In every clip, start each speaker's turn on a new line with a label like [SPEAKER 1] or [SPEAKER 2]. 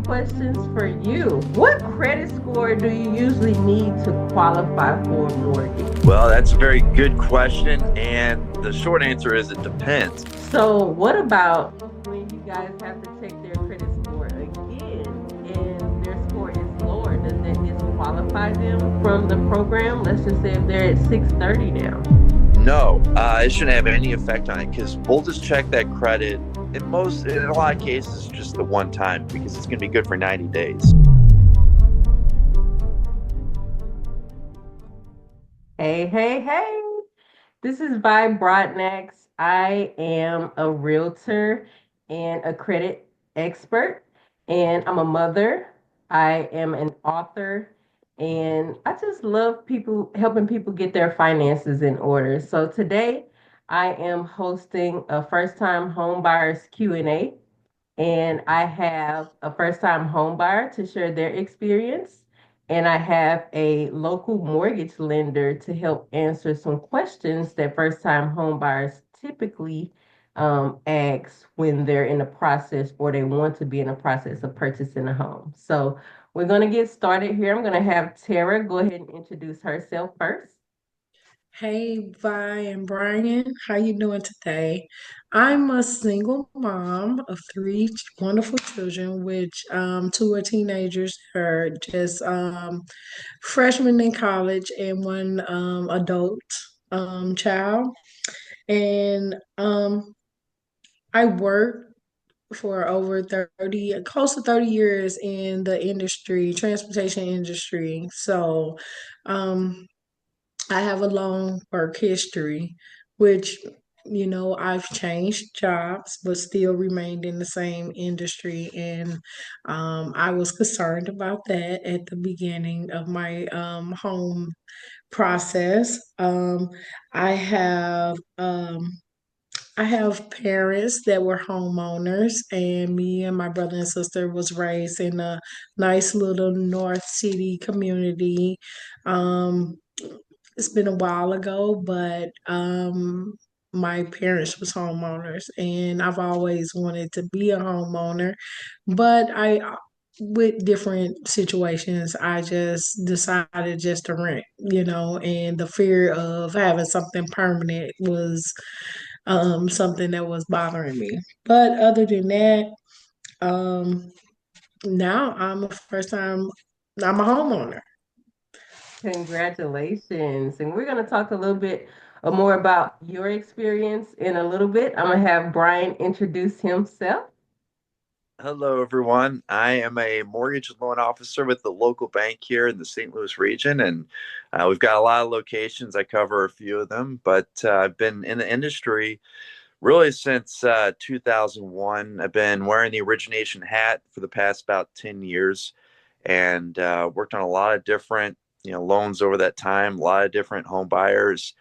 [SPEAKER 1] questions for you. What credit score do you usually need to qualify for a mortgage?
[SPEAKER 2] Well, that's a very good question. And the short answer is it depends.
[SPEAKER 1] So, what about when you guys have to take their credit score again and their score is lower? Does that disqualify them from the program? Let's just say if they're at 630 now.
[SPEAKER 2] No, it shouldn't have any effect on it because we'll just check that credit. In a lot of cases, just the one time because it's going to be good for 90 days.
[SPEAKER 1] Hey, hey, hey. This is Vi Broadnax. I am a realtor and a credit expert, and I'm a mother. I am an author, and I just love people helping people get their finances in order. So today, I am hosting a first-time homebuyers Q&A, and I have a first-time homebuyer to share their experience, and I have a local mortgage lender to help answer some questions that first-time homebuyers typically ask when they're in the process or they want to be in the process of purchasing a home. So we're going to get started here. I'm going to have Tara go ahead and introduce herself first.
[SPEAKER 3] Hey, Vi and Brian, how you doing today? I'm a single mom of three wonderful children, which two are teenagers, are just freshmen in college, and one adult child. And I worked for over 30, close to 30 years in the industry, transportation industry. So, um, I have a long work history, which, I've changed jobs, but still remained in the same industry. And I was concerned about that at the beginning of my home process. I have I have parents that were homeowners, and me and my brother and sister was raised in a nice little North City community. Um, it's been a while ago, but my parents was homeowners, and I've always wanted to be a homeowner, but with different situations, I just decided just to rent, and the fear of having something permanent was something that was bothering me. But other than that, um, now I'm a homeowner.
[SPEAKER 1] Congratulations. And we're going to talk a little bit more about your experience in a little bit. I'm going to have Brian introduce himself.
[SPEAKER 2] Hello, everyone. I am a mortgage loan officer with the local bank here in the St. Louis region, and we've got a lot of locations. I cover a few of them, but I've been in the industry really since 2001. I've been wearing the origination hat for the past about 10 years and worked on a lot of different, loans over that time, a lot of different home buyers.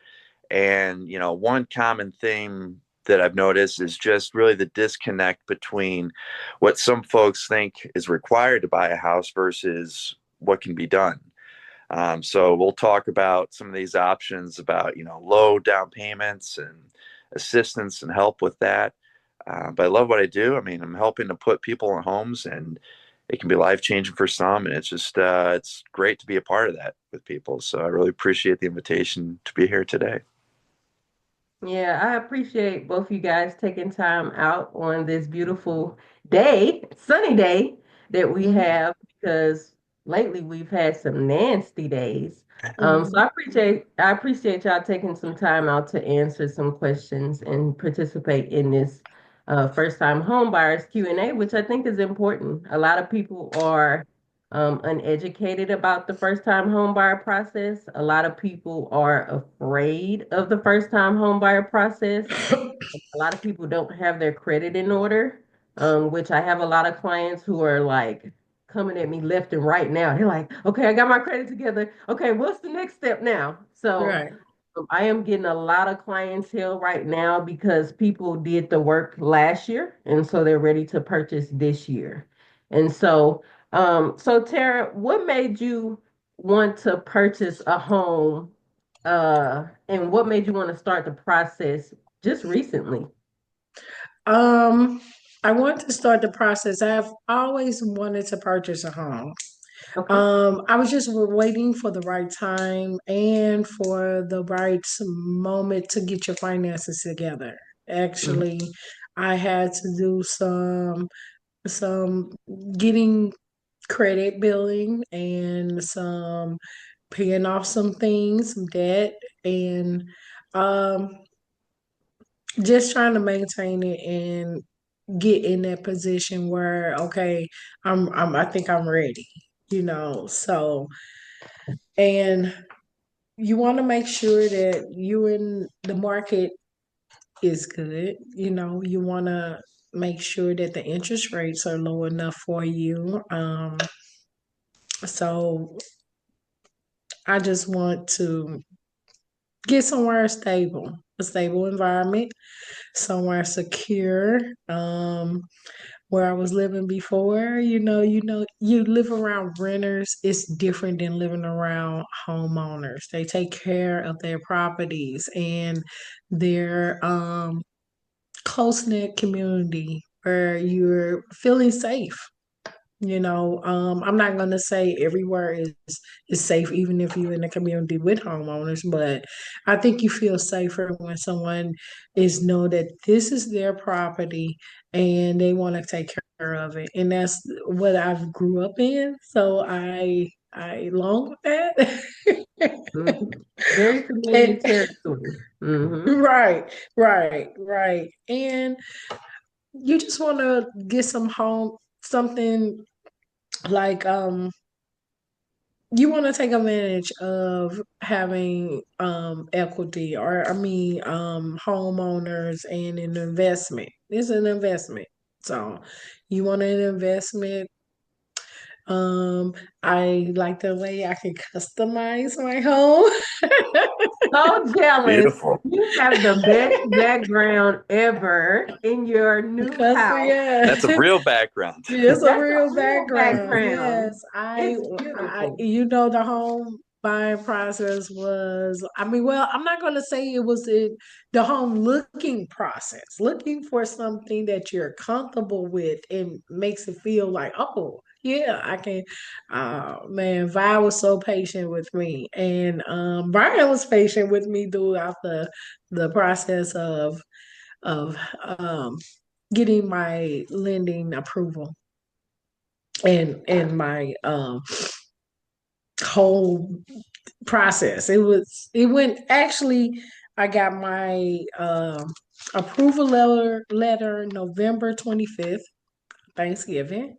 [SPEAKER 2] And, one common theme that I've noticed is just really the disconnect between what some folks think is required to buy a house versus what can be done. So we'll talk about some of these options about, low down payments and assistance and help with that. But I love what I do. I mean, I'm helping to put people in homes, and it can be life changing for some. And it's just, it's great to be a part of that with people. So I really appreciate the invitation to be here today.
[SPEAKER 1] Yeah, I appreciate both you guys taking time out on this beautiful day, sunny day that we have because lately we've had some nasty days. So
[SPEAKER 3] Mhm.
[SPEAKER 1] I appreciate y'all taking some time out to answer some questions and participate in this first time home buyers Q&A, which I think is important. A lot of people are uneducated about the first time home buyer process. A lot of people are afraid of the first time home buyer process. A lot of people don't have their credit in order, which I have a lot of clients who are like coming at me left and right now. They're like, okay, I got my credit together. Okay, what's the next step now? So
[SPEAKER 3] Right.
[SPEAKER 1] I am getting a lot of clientele right now because people did the work last year, and so they're ready to purchase this year. And so Tara, what made you want to purchase a home, and what made you want to start the process just recently?
[SPEAKER 3] Um, I want to start the process. I've always wanted to purchase a home.
[SPEAKER 1] Okay.
[SPEAKER 3] I was just waiting for the right time and for the right moment to get your finances together.
[SPEAKER 1] Mhm.
[SPEAKER 3] Actually, I had to do some getting credit billing and some paying off some things, some debt, and um, just trying to maintain it and get in that position where okay, I think I'm ready, so and you want to make sure that you in the market is good. You want to make sure that the interest rates are low enough for you. So I just want to get somewhere stable, a stable environment, somewhere secure. Where I was living before, you live around renters. It's different than living around homeowners. They take care of their properties and their close knit community where you're feeling safe. I'm not gonna say everywhere is safe, even if you're in a community with homeowners, but I think you feel safer when someone is know that this is their property and they want to take care of it, and that's what I've grew up in. So I long with that.
[SPEAKER 1] Mhm. Very familiar
[SPEAKER 3] And
[SPEAKER 1] territory. Hmm.
[SPEAKER 3] right, right, and you just want to get some home something like you want to take advantage of having equity or I mean homeowners and an investment. It's an investment. So you want an investment. Um I like the way I can customize my home.
[SPEAKER 1] So jealous.
[SPEAKER 2] Beautiful.
[SPEAKER 1] You have the best background ever in your new
[SPEAKER 3] Custom,
[SPEAKER 1] house.
[SPEAKER 3] yeah.
[SPEAKER 2] That's a real background.
[SPEAKER 3] It's a
[SPEAKER 1] That's
[SPEAKER 3] real
[SPEAKER 1] a real
[SPEAKER 3] background.
[SPEAKER 1] background.
[SPEAKER 3] Yes, I,
[SPEAKER 1] It's
[SPEAKER 3] I,
[SPEAKER 1] beautiful.
[SPEAKER 3] the home buying process was. I mean, well, I'm not going to say it was the home looking process, looking for something that you're comfortable with and makes it feel like, oh, yeah, I can. Man, Vi was so patient with me, and Brian was patient with me throughout the process of um getting my lending approval and my whole process. It went actually I got my approval letter November 25th, Thanksgiving,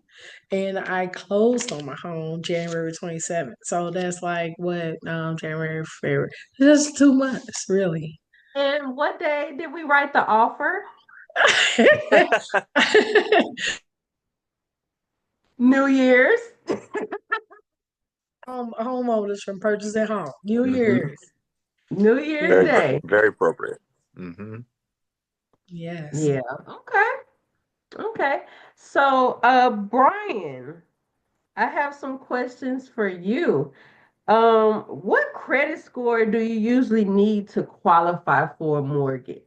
[SPEAKER 3] and I closed on my home January 27th. So that's like what January, February. Just 2 months, really.
[SPEAKER 1] And what day did we write the offer? New Year's.
[SPEAKER 3] Homeowners from purchasing home. New
[SPEAKER 2] Hmm.
[SPEAKER 3] Year's.
[SPEAKER 1] New Year's
[SPEAKER 2] Very,
[SPEAKER 3] Yes.
[SPEAKER 1] Day.
[SPEAKER 2] very appropriate. Hmm.
[SPEAKER 3] Yes.
[SPEAKER 1] Yeah. Okay. Okay. So, Brian, I have some questions for you. What credit score do you usually need to qualify for a mortgage?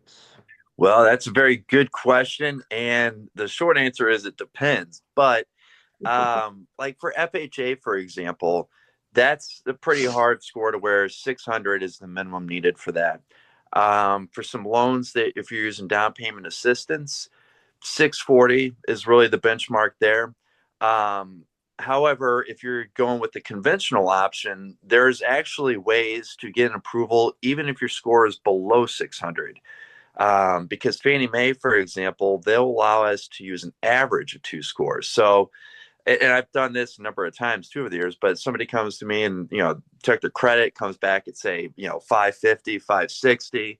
[SPEAKER 2] Well, that's a very good question. And the short answer is it depends. But like for FHA, for example, that's a pretty hard score to where 600 is the minimum needed for that. For some loans that if you're using down payment assistance, 640 is really the benchmark there. Um, However, if you're going with the conventional option, there's actually ways to get an approval even if your score is below 600. Because Fannie Mae, for example, they'll allow us to use an average of two scores. So, and I've done this a number of times too over the years, but somebody comes to me and, check their credit, comes back at say, 550, 560.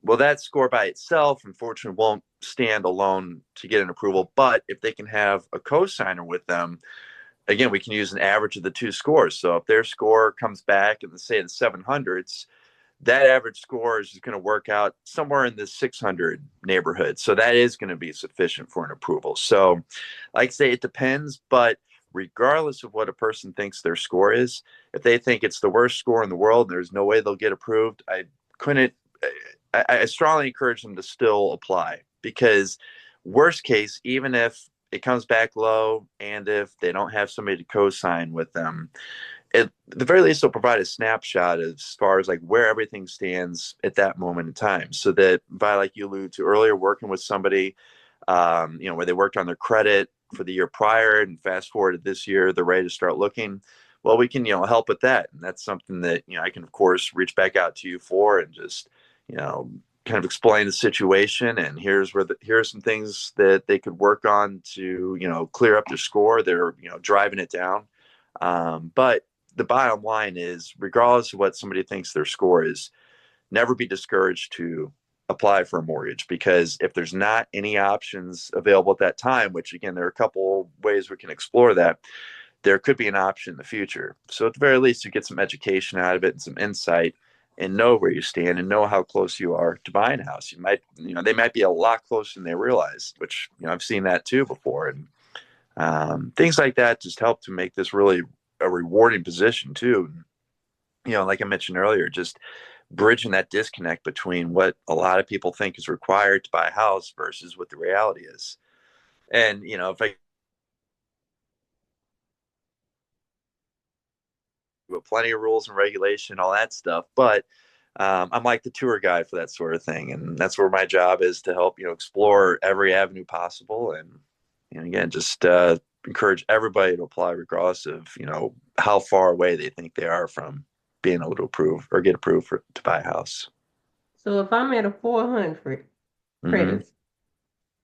[SPEAKER 2] Well, that score by itself, unfortunately, won't stand alone to get an approval. But if they can have a co-signer with them, again, we can use an average of the two scores. So if their score comes back in, say, the 700s, that average score is going to work out somewhere in the 600 neighborhood. So that is going to be sufficient for an approval. So, like I say, it depends, but regardless of what a person thinks their score is, if they think it's the worst score in the world, and there's no way they'll get approved. Couldn't, I strongly encourage them to still apply because Worst case, even if it comes back low and if they don't have somebody to co-sign with them, at the very least, they'll provide a snapshot as far as like where everything stands at that moment in time. So that by, like you alluded to earlier, working with somebody, where they worked on their credit for the year prior and fast forward to this year, they're ready to start looking. Well, we can, help with that. And that's something that, I can, of course, reach back out to you for and just, you know, kind of explain the situation. And here are some things that they could work on to, clear up their score. They're, driving it down. But the bottom line is, regardless of what somebody thinks their score is, never be discouraged to apply for a mortgage, because if there's not any options available at that time, which again, there are a couple ways we can explore that, there could be an option in the future. So at the very least, you get some education out of it and some insight and know where you stand and know how close you are to buying a house. They might be a lot closer than they realize, which, I've seen that too before. And things like that just help to make this really a rewarding position too. Like I mentioned earlier, just bridging that disconnect between what a lot of people think is required to buy a house versus what the reality is. And, if I with plenty of rules and regulation, all that stuff, but I'm like the tour guide for that sort of thing. And that's where my job is, to help, explore every avenue possible. And, again, just encourage everybody to apply regardless of, how far away they think they are from being able to approve or get approved to buy a house.
[SPEAKER 1] So if I'm at a 400
[SPEAKER 2] Mm-hmm.
[SPEAKER 1] credit,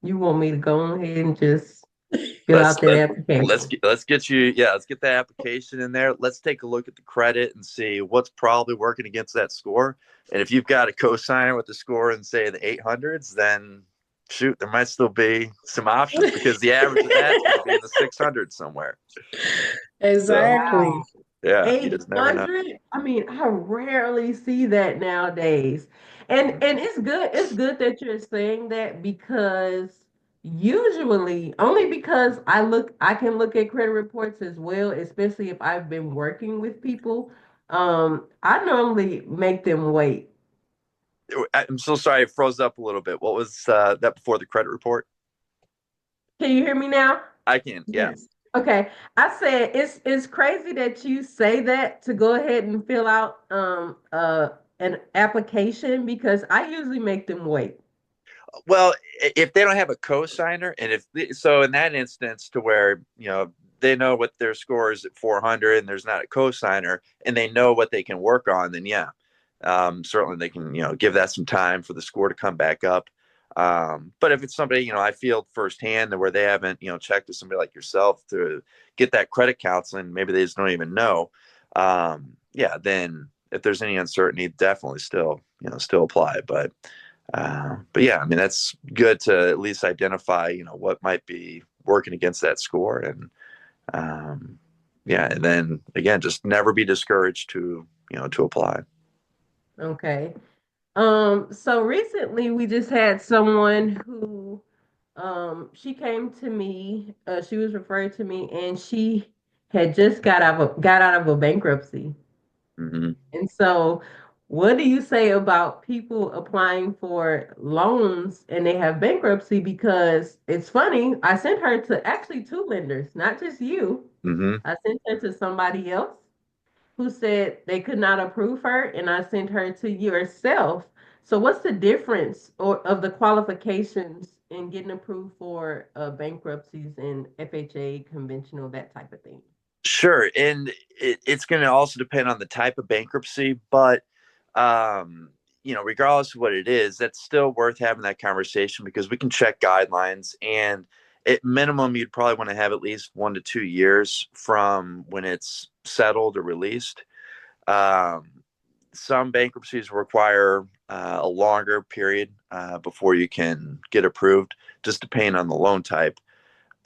[SPEAKER 1] you want me to go ahead and just fill
[SPEAKER 2] Let's
[SPEAKER 1] out that
[SPEAKER 2] let
[SPEAKER 1] application?
[SPEAKER 2] let's get you, let's get the application in there. Let's take a look at the credit and see what's probably working against that score. And if you've got a co-signer with the score in, say, the 800s, then shoot, there might still be some options, because the average of that's going to be in the 600s somewhere. So
[SPEAKER 3] Exactly.
[SPEAKER 1] Wow.
[SPEAKER 2] yeah, you just never know.
[SPEAKER 1] 800? I mean, I rarely see that nowadays. And it's good that you're saying that, because usually, only because I can look at credit reports as well, especially if I've been working with people. I normally make them wait.
[SPEAKER 2] I'm so sorry, it froze up a little bit. What was that before the credit report?
[SPEAKER 1] Can you hear me now?
[SPEAKER 2] I can, yeah.
[SPEAKER 3] Yes.
[SPEAKER 1] Okay. I said it's crazy that you say that to go ahead and fill out an application, because I usually make them wait.
[SPEAKER 2] Well, if they don't have a co-signer, and if so, in that instance, to where they know what their score is at 400, and there's not a co-signer, and they know what they can work on, then yeah, certainly they can give that some time for the score to come back up. But if it's somebody I feel firsthand, where they haven't checked with somebody like yourself to get that credit counseling, maybe they just don't even know. Yeah, then if there's any uncertainty, definitely still apply. But yeah, I mean, that's good to at least identify, what might be working against that score. And um, yeah, and then again, just never be discouraged to apply.
[SPEAKER 1] Okay. So recently we just had someone who she came to me, she was referred to me, and she had just got out of a bankruptcy.
[SPEAKER 2] Mm-hmm.
[SPEAKER 1] And so, what do you say about people applying for loans and they have bankruptcy? Because it's funny, I sent her to actually two lenders, not just you.
[SPEAKER 2] Mm-hmm.
[SPEAKER 1] I sent her to somebody else who said they could not approve her, and I sent her to yourself. So, what's the difference of the qualifications in getting approved for bankruptcies and FHA, conventional, that type of thing?
[SPEAKER 2] Sure, and it's going to also depend on the type of bankruptcy, but regardless of what it is, that's still worth having that conversation, because we can check guidelines, and at minimum, you'd probably want to have at least 1 to 2 years from when it's settled or released. Um, some bankruptcies require a longer period before you can get approved, just depending on the loan type.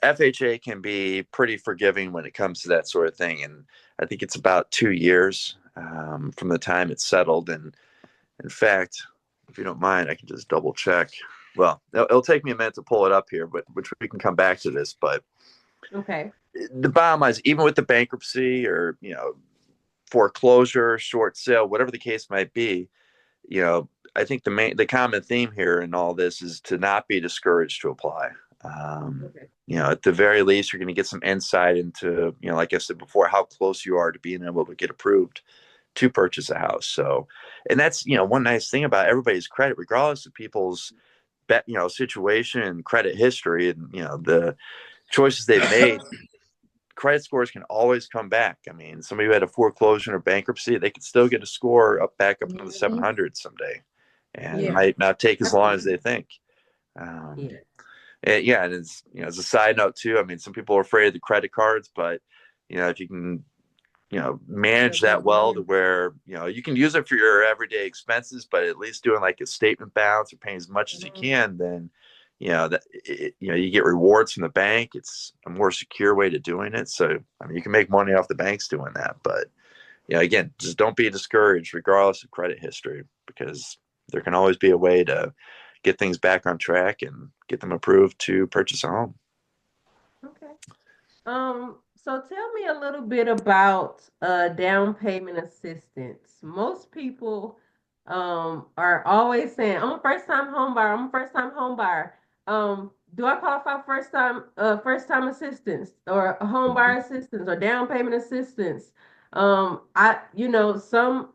[SPEAKER 2] FHA can be pretty forgiving when it comes to that sort of thing. And I think it's about 2 years from the time it's settled. And in fact, if you don't mind, I can just double check. Well, it'll take me a minute to pull it up here, but which we can come back to this. But
[SPEAKER 1] Okay.
[SPEAKER 2] the bottom line is, even with the bankruptcy or, foreclosure, short sale, whatever the case might be, I think the common theme here in all this is to not be discouraged to apply.
[SPEAKER 1] Okay.
[SPEAKER 2] At the very least, you're going to get some insight into, like I said before, how close you are to being able to get approved to purchase a house. So, and that's, one nice thing about everybody's credit, regardless of people's, situation and credit history and, the choices they've made, credit scores can always come back. I mean, somebody who had a foreclosure or bankruptcy, they could still get a score back up into the
[SPEAKER 3] Mhm.
[SPEAKER 2] 700s someday. And it
[SPEAKER 3] Yeah.
[SPEAKER 2] might not take as long as
[SPEAKER 1] Absolutely.
[SPEAKER 2] they think. Um,
[SPEAKER 1] Yeah.
[SPEAKER 2] yeah, and it's as a side note too. I mean, some people are afraid of the credit cards, but if you can manage
[SPEAKER 3] Set
[SPEAKER 2] that
[SPEAKER 3] that
[SPEAKER 2] well to
[SPEAKER 3] right.
[SPEAKER 2] where you can use it for your everyday expenses, but at least doing like a statement balance or paying as much as you
[SPEAKER 3] Mhm.
[SPEAKER 2] can, then you get rewards from the bank. It's a more secure way to doing it. So I mean, you can make money off the banks doing that, but again, just don't be discouraged regardless of credit history, because there can always be a way to get things back on track and get them approved to purchase a home.
[SPEAKER 1] Okay. So tell me a little bit about down payment assistance. Most people are always saying, I'm a first time home buyer, I'm a first time home buyer. Do I qualify for first time assistance or home
[SPEAKER 2] Mhm.
[SPEAKER 1] buyer assistance or down payment assistance? Some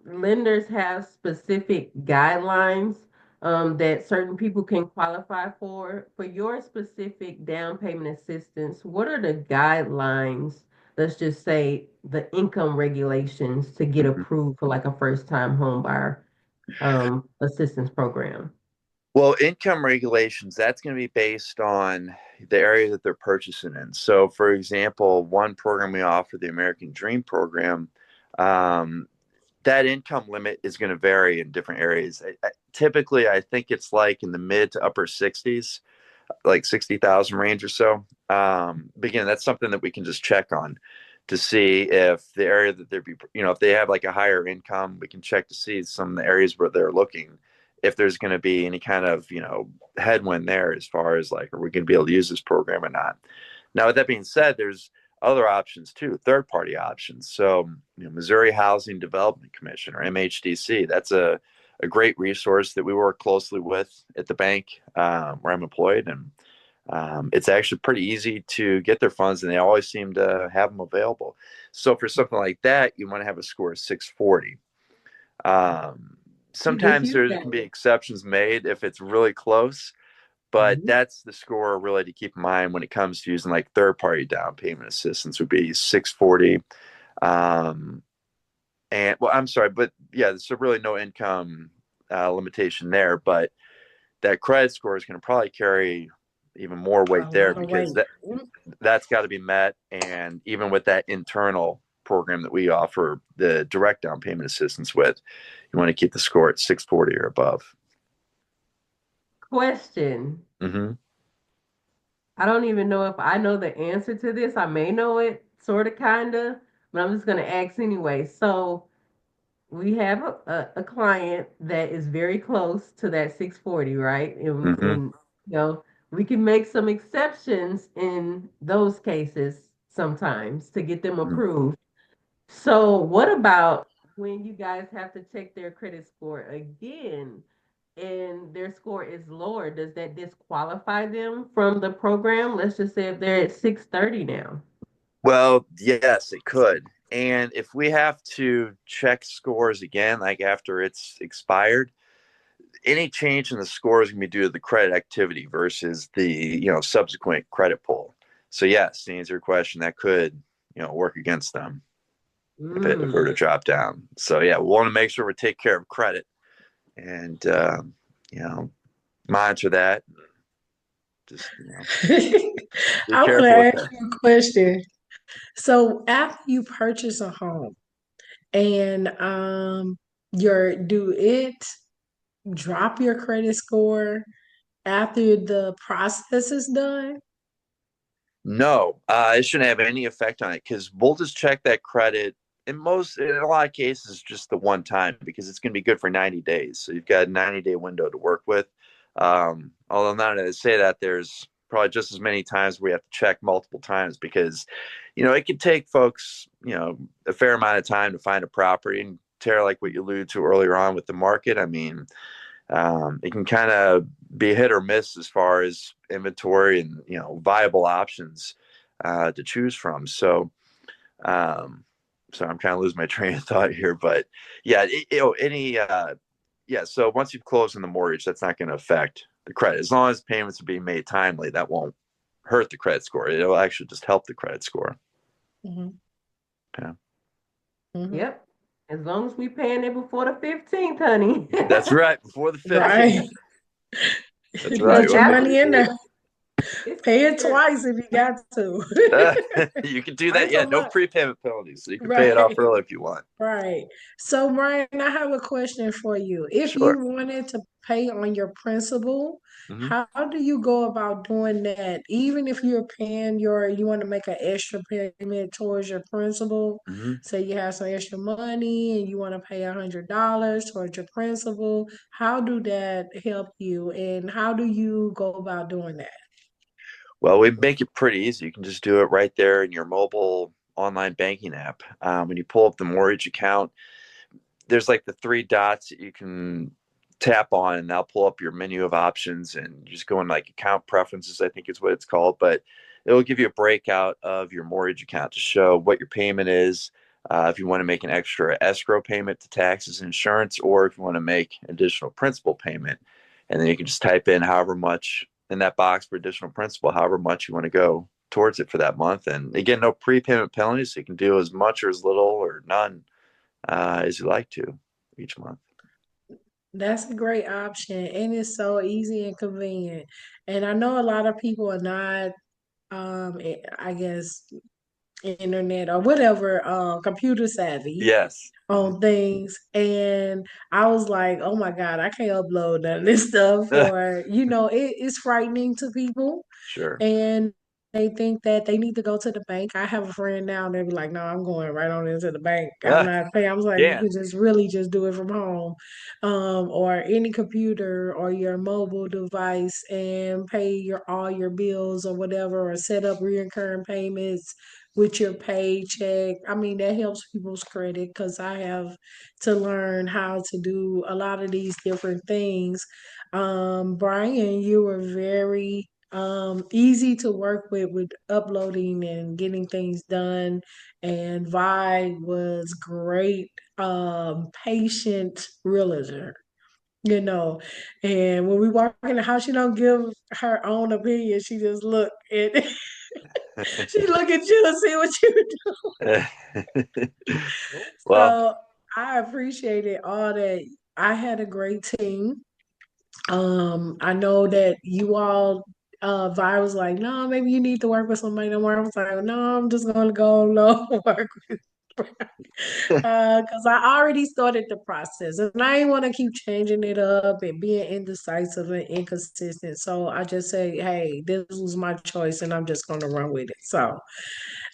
[SPEAKER 1] lenders have specific guidelines that certain people can qualify for. For your specific down payment assistance, what are the guidelines? Let's just say the income regulations to get approved for like a first time home buyer assistance program.
[SPEAKER 2] Well, income regulations, that's going to be based on the area that they're purchasing in. So, for example, one program we offer, the American Dream program, um, that income limit is going to vary in different areas. Typically, I think it's like in the mid to upper 60s, like 60,000 range or so. But again, that's something that we can just check on to see if the area that they're, if they have like a higher income, we can check to see some of the areas where they're looking, if there's going to be any kind of, headwind there as far as like, are we going to be able to use this program or not? Now, with that being said, there's other options too, third party options. So, Missouri Housing Development Commission, or MHDC, that's a great resource that we work closely with at the bank where I'm employed. And it's actually pretty easy to get their funds, and they always seem to have them available. So for something like that, you want to have a score of 640. Um,
[SPEAKER 1] You just
[SPEAKER 2] Sometimes
[SPEAKER 1] use
[SPEAKER 2] there
[SPEAKER 1] that
[SPEAKER 2] can be
[SPEAKER 1] one.
[SPEAKER 2] exceptions made if it's really close, but
[SPEAKER 1] Mhm.
[SPEAKER 2] that's the score really to keep in mind when it comes to using like third party down payment assistance would be 640. Um, and well, I'm sorry, but yeah, there's really no income limitation there, but that credit score is going to probably carry even more weight
[SPEAKER 3] A
[SPEAKER 2] there,
[SPEAKER 3] lot of
[SPEAKER 2] because
[SPEAKER 3] weight.
[SPEAKER 2] that's got to be met. And even with that internal program that we offer the direct down payment assistance with, you want to keep the score at 640 or above.
[SPEAKER 1] Question.
[SPEAKER 2] Mm-hmm.
[SPEAKER 1] I don't even know if I know the answer to this. I may know it, sort of, kind of, but I'm just going to ask anyway. So, we have a client that is very close to that 640, right?
[SPEAKER 2] Mm-hmm.
[SPEAKER 1] We can make some exceptions in those cases sometimes to get them approved. So what about when you guys have to check their credit score again and their score is lower? Does that disqualify them from the program? Let's just say if they're at 630 now.
[SPEAKER 2] Well, yes, it could. And if we have to check scores again, like after it's expired, any change in the score is going to be due to the credit activity versus the subsequent credit pull. So yes, to answer your question, that could work against them if it were
[SPEAKER 1] Mm.
[SPEAKER 2] to drop down. So yeah, we want to make sure we take care of credit and you know monitor that. Just be
[SPEAKER 3] I want to
[SPEAKER 2] careful with
[SPEAKER 3] ask
[SPEAKER 2] that.
[SPEAKER 3] you a question. So after you purchase a home and your do it drop your credit score after the process is done?
[SPEAKER 2] No, it shouldn't have any effect on it, because we'll just check that credit in a lot of cases just the one time, because it's going to be good for 90 days. So you've got a 90-day window to work with. Although now that I say that, there's probably just as many times we have to check multiple times, because it can take folks a fair amount of time to find a property. And Tara, like what you alluded to earlier on with the market, I mean, It can kind of be hit or miss as far as inventory and viable options to choose from. Um, so I'm kind of losing my train of thought here, but yeah, any yeah. So once you've closed on the mortgage, that's not going to affect the credit as long as payments are being made timely. That won't hurt the credit score. It'll actually just help the credit score.
[SPEAKER 3] Hmm.
[SPEAKER 2] Yeah,
[SPEAKER 3] Hmm.
[SPEAKER 1] Yep. As long as we paying it before the 15th, honey.
[SPEAKER 2] that's right. Before the
[SPEAKER 1] I can
[SPEAKER 2] 15th.
[SPEAKER 3] Right.
[SPEAKER 2] That's right.
[SPEAKER 3] Put your
[SPEAKER 2] Well,
[SPEAKER 3] money in
[SPEAKER 1] absolutely.
[SPEAKER 3] there.
[SPEAKER 1] It's
[SPEAKER 3] Pay it
[SPEAKER 1] easier.
[SPEAKER 3] twice if you got to.
[SPEAKER 2] you can do that.
[SPEAKER 3] Right
[SPEAKER 2] Yeah,
[SPEAKER 3] so
[SPEAKER 2] no
[SPEAKER 3] much.
[SPEAKER 2] prepayment penalties, so you can pay it off
[SPEAKER 3] Right.
[SPEAKER 2] early if you want.
[SPEAKER 3] Right. So, Brian, I have a question for you. If
[SPEAKER 2] Sure.
[SPEAKER 3] you wanted to pay on your principal,
[SPEAKER 2] Hmm.
[SPEAKER 3] how do you go about doing that? Even if you're paying you want to make an extra payment towards your principal,
[SPEAKER 2] Hmm.
[SPEAKER 3] say you have some extra money and you want to pay $100 towards your principal, how do that help you? And how do you go about doing that?
[SPEAKER 2] Well, we make it pretty easy. You can just do it right there in your mobile online banking app. When you pull up the mortgage account, there's like the three dots that you can tap on, and that'll pull up your menu of options, and you just go in like account preferences, I think is what it's called. But it will give you a breakout of your mortgage account to show what your payment is. If you want to make an extra escrow payment to taxes and insurance, or if you want to make additional principal payment, and then you can just type in however much in that box for additional principal, however much you want to go towards it for that month. And again, no prepayment penalties. So you can do as much or as little or none as you like to each month.
[SPEAKER 3] That's a great option, and it's so easy and convenient. And I know a lot of people are not, I guess, internet or whatever, computer savvy
[SPEAKER 2] Yes. Hmm.
[SPEAKER 3] on things. And I was like, oh my God, I can't upload none of this stuff, or, it's frightening to people,
[SPEAKER 2] Sure.
[SPEAKER 3] and they think that they need to go to the bank. I have a friend now, and they be like, "No, I'm going right on into the bank. I'm
[SPEAKER 2] Uh,
[SPEAKER 3] not paying." I was like, "You
[SPEAKER 2] yeah.
[SPEAKER 3] can just really just do it from home, or any computer or your mobile device, and pay your all your bills or whatever, or set up recurring payments with your paycheck." I mean, that helps people's credit because I have to learn how to do a lot of these different things. Brian, you were very easy to work with uploading and getting things done, and Vi was great, patient realtor, you know. And when we walk in the house, she don't give her own opinion, she just look and she look at you and see what you do.
[SPEAKER 2] well,
[SPEAKER 3] So I appreciated all that. I had a great team. I know that you all, Vi was like, no, maybe you need to work with somebody tomorrow. I was like, no, I'm just gonna go no work with because I already started the process and I didn't want to keep changing it up and being indecisive and inconsistent. So I just say, hey, this was my choice and I'm just gonna run with it. So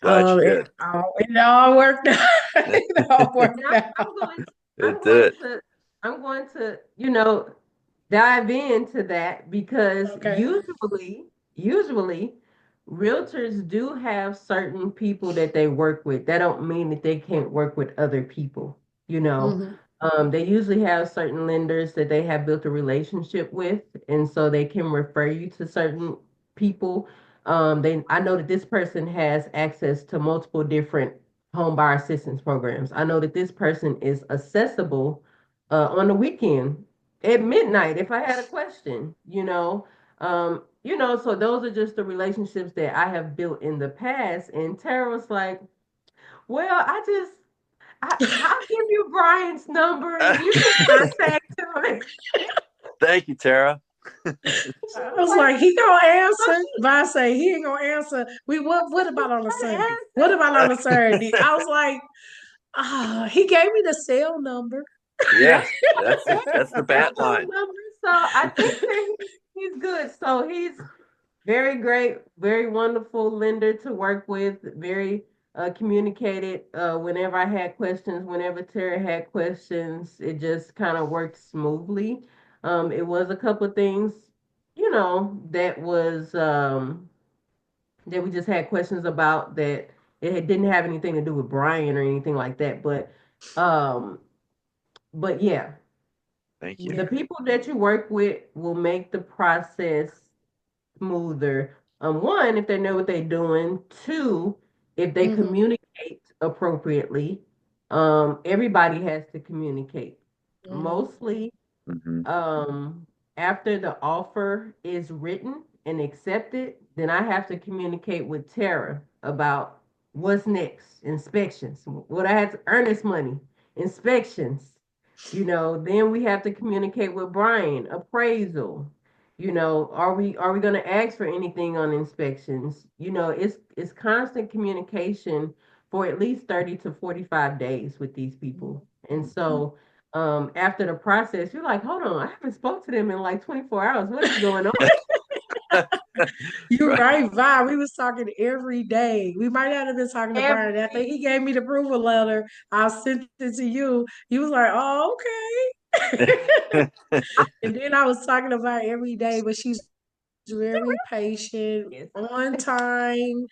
[SPEAKER 2] glad you
[SPEAKER 3] it,
[SPEAKER 2] did.
[SPEAKER 3] it all worked out. It all
[SPEAKER 1] And
[SPEAKER 3] worked out.
[SPEAKER 1] I'm
[SPEAKER 2] It
[SPEAKER 1] going
[SPEAKER 2] did.
[SPEAKER 1] to, I'm going to, dive into that because
[SPEAKER 3] Okay.
[SPEAKER 1] usually realtors do have certain people that they work with. That don't mean that they can't work with other people, you know.
[SPEAKER 3] Hmm.
[SPEAKER 1] They usually have certain lenders that they have built a relationship with, and so they can refer you to certain people. I know that this person has access to multiple different home buyer assistance programs. I know that this person is accessible on the weekend at midnight if I had a question, so those are just the relationships that I have built in the past. And Tara was like, well, I'll give you Brian's number and you can contact him.
[SPEAKER 2] Thank you, Tara.
[SPEAKER 1] She
[SPEAKER 3] I
[SPEAKER 1] was
[SPEAKER 3] was
[SPEAKER 1] like,
[SPEAKER 3] like, he gonna
[SPEAKER 1] so
[SPEAKER 3] answer.
[SPEAKER 1] she,
[SPEAKER 3] But I say he ain't gonna answer.
[SPEAKER 1] so
[SPEAKER 3] What
[SPEAKER 1] she
[SPEAKER 3] about on a
[SPEAKER 1] tried to
[SPEAKER 3] Sunday? What
[SPEAKER 1] answer.
[SPEAKER 3] about on a Saturday? I was like, he gave me the cell number.
[SPEAKER 1] Yeah,
[SPEAKER 2] Yes, that's
[SPEAKER 1] he
[SPEAKER 2] that's the
[SPEAKER 1] cell
[SPEAKER 2] bat
[SPEAKER 1] phone
[SPEAKER 2] line.
[SPEAKER 1] number. So I think that he's good. So he's very great, very wonderful lender to work with, very communicated. Whenever I had questions, whenever Tara had questions, it just kind of worked smoothly. It was a couple of things, that we just had questions about that didn't have anything to do with Brian or anything like that. Um, but yeah,
[SPEAKER 2] Thank you.
[SPEAKER 1] The
[SPEAKER 3] Yeah.
[SPEAKER 1] people that you work with will make the process smoother. One, if they know what they're doing. Two, if they
[SPEAKER 3] Hmm.
[SPEAKER 1] communicate appropriately. Everybody has to communicate.
[SPEAKER 3] Hmm.
[SPEAKER 1] Mostly,
[SPEAKER 2] Hmm.
[SPEAKER 1] um, after the offer is written and accepted, then I have to communicate with Tara about what's next. Inspections. What I had to earn this money. Inspections. Then we have to communicate with Brian. Appraisal. Are we going to ask for anything on inspections? It's constant communication for at least 30 to 45 days with these people. And so after the process, you're like, hold on, I haven't spoke to them in like 24 hours. What is going on?
[SPEAKER 3] You're
[SPEAKER 2] Right.
[SPEAKER 3] right, Vi. We was talking every day. We might not have been talking to Brian. After
[SPEAKER 1] Every
[SPEAKER 3] he gave me the approval letter, I sent it to you. You was like, "Oh, okay." And then I was talking about every day, but she's very patient,
[SPEAKER 1] yes.
[SPEAKER 3] on time,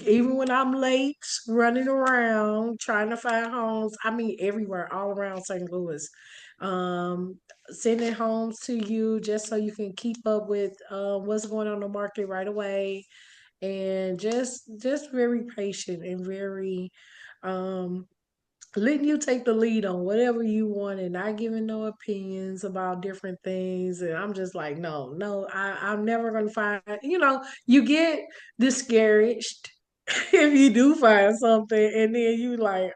[SPEAKER 3] even when I'm late, running around trying to find homes. I mean, everywhere, all around St. Louis. Um, Sending homes to you just so you can keep up with what's going on in the market right away, and just very patient and very um letting you take the lead on whatever you want and not giving no opinions about different things. And I'm just like, no, no, I'm never gonna find, you get discouraged if you do find something and then you like,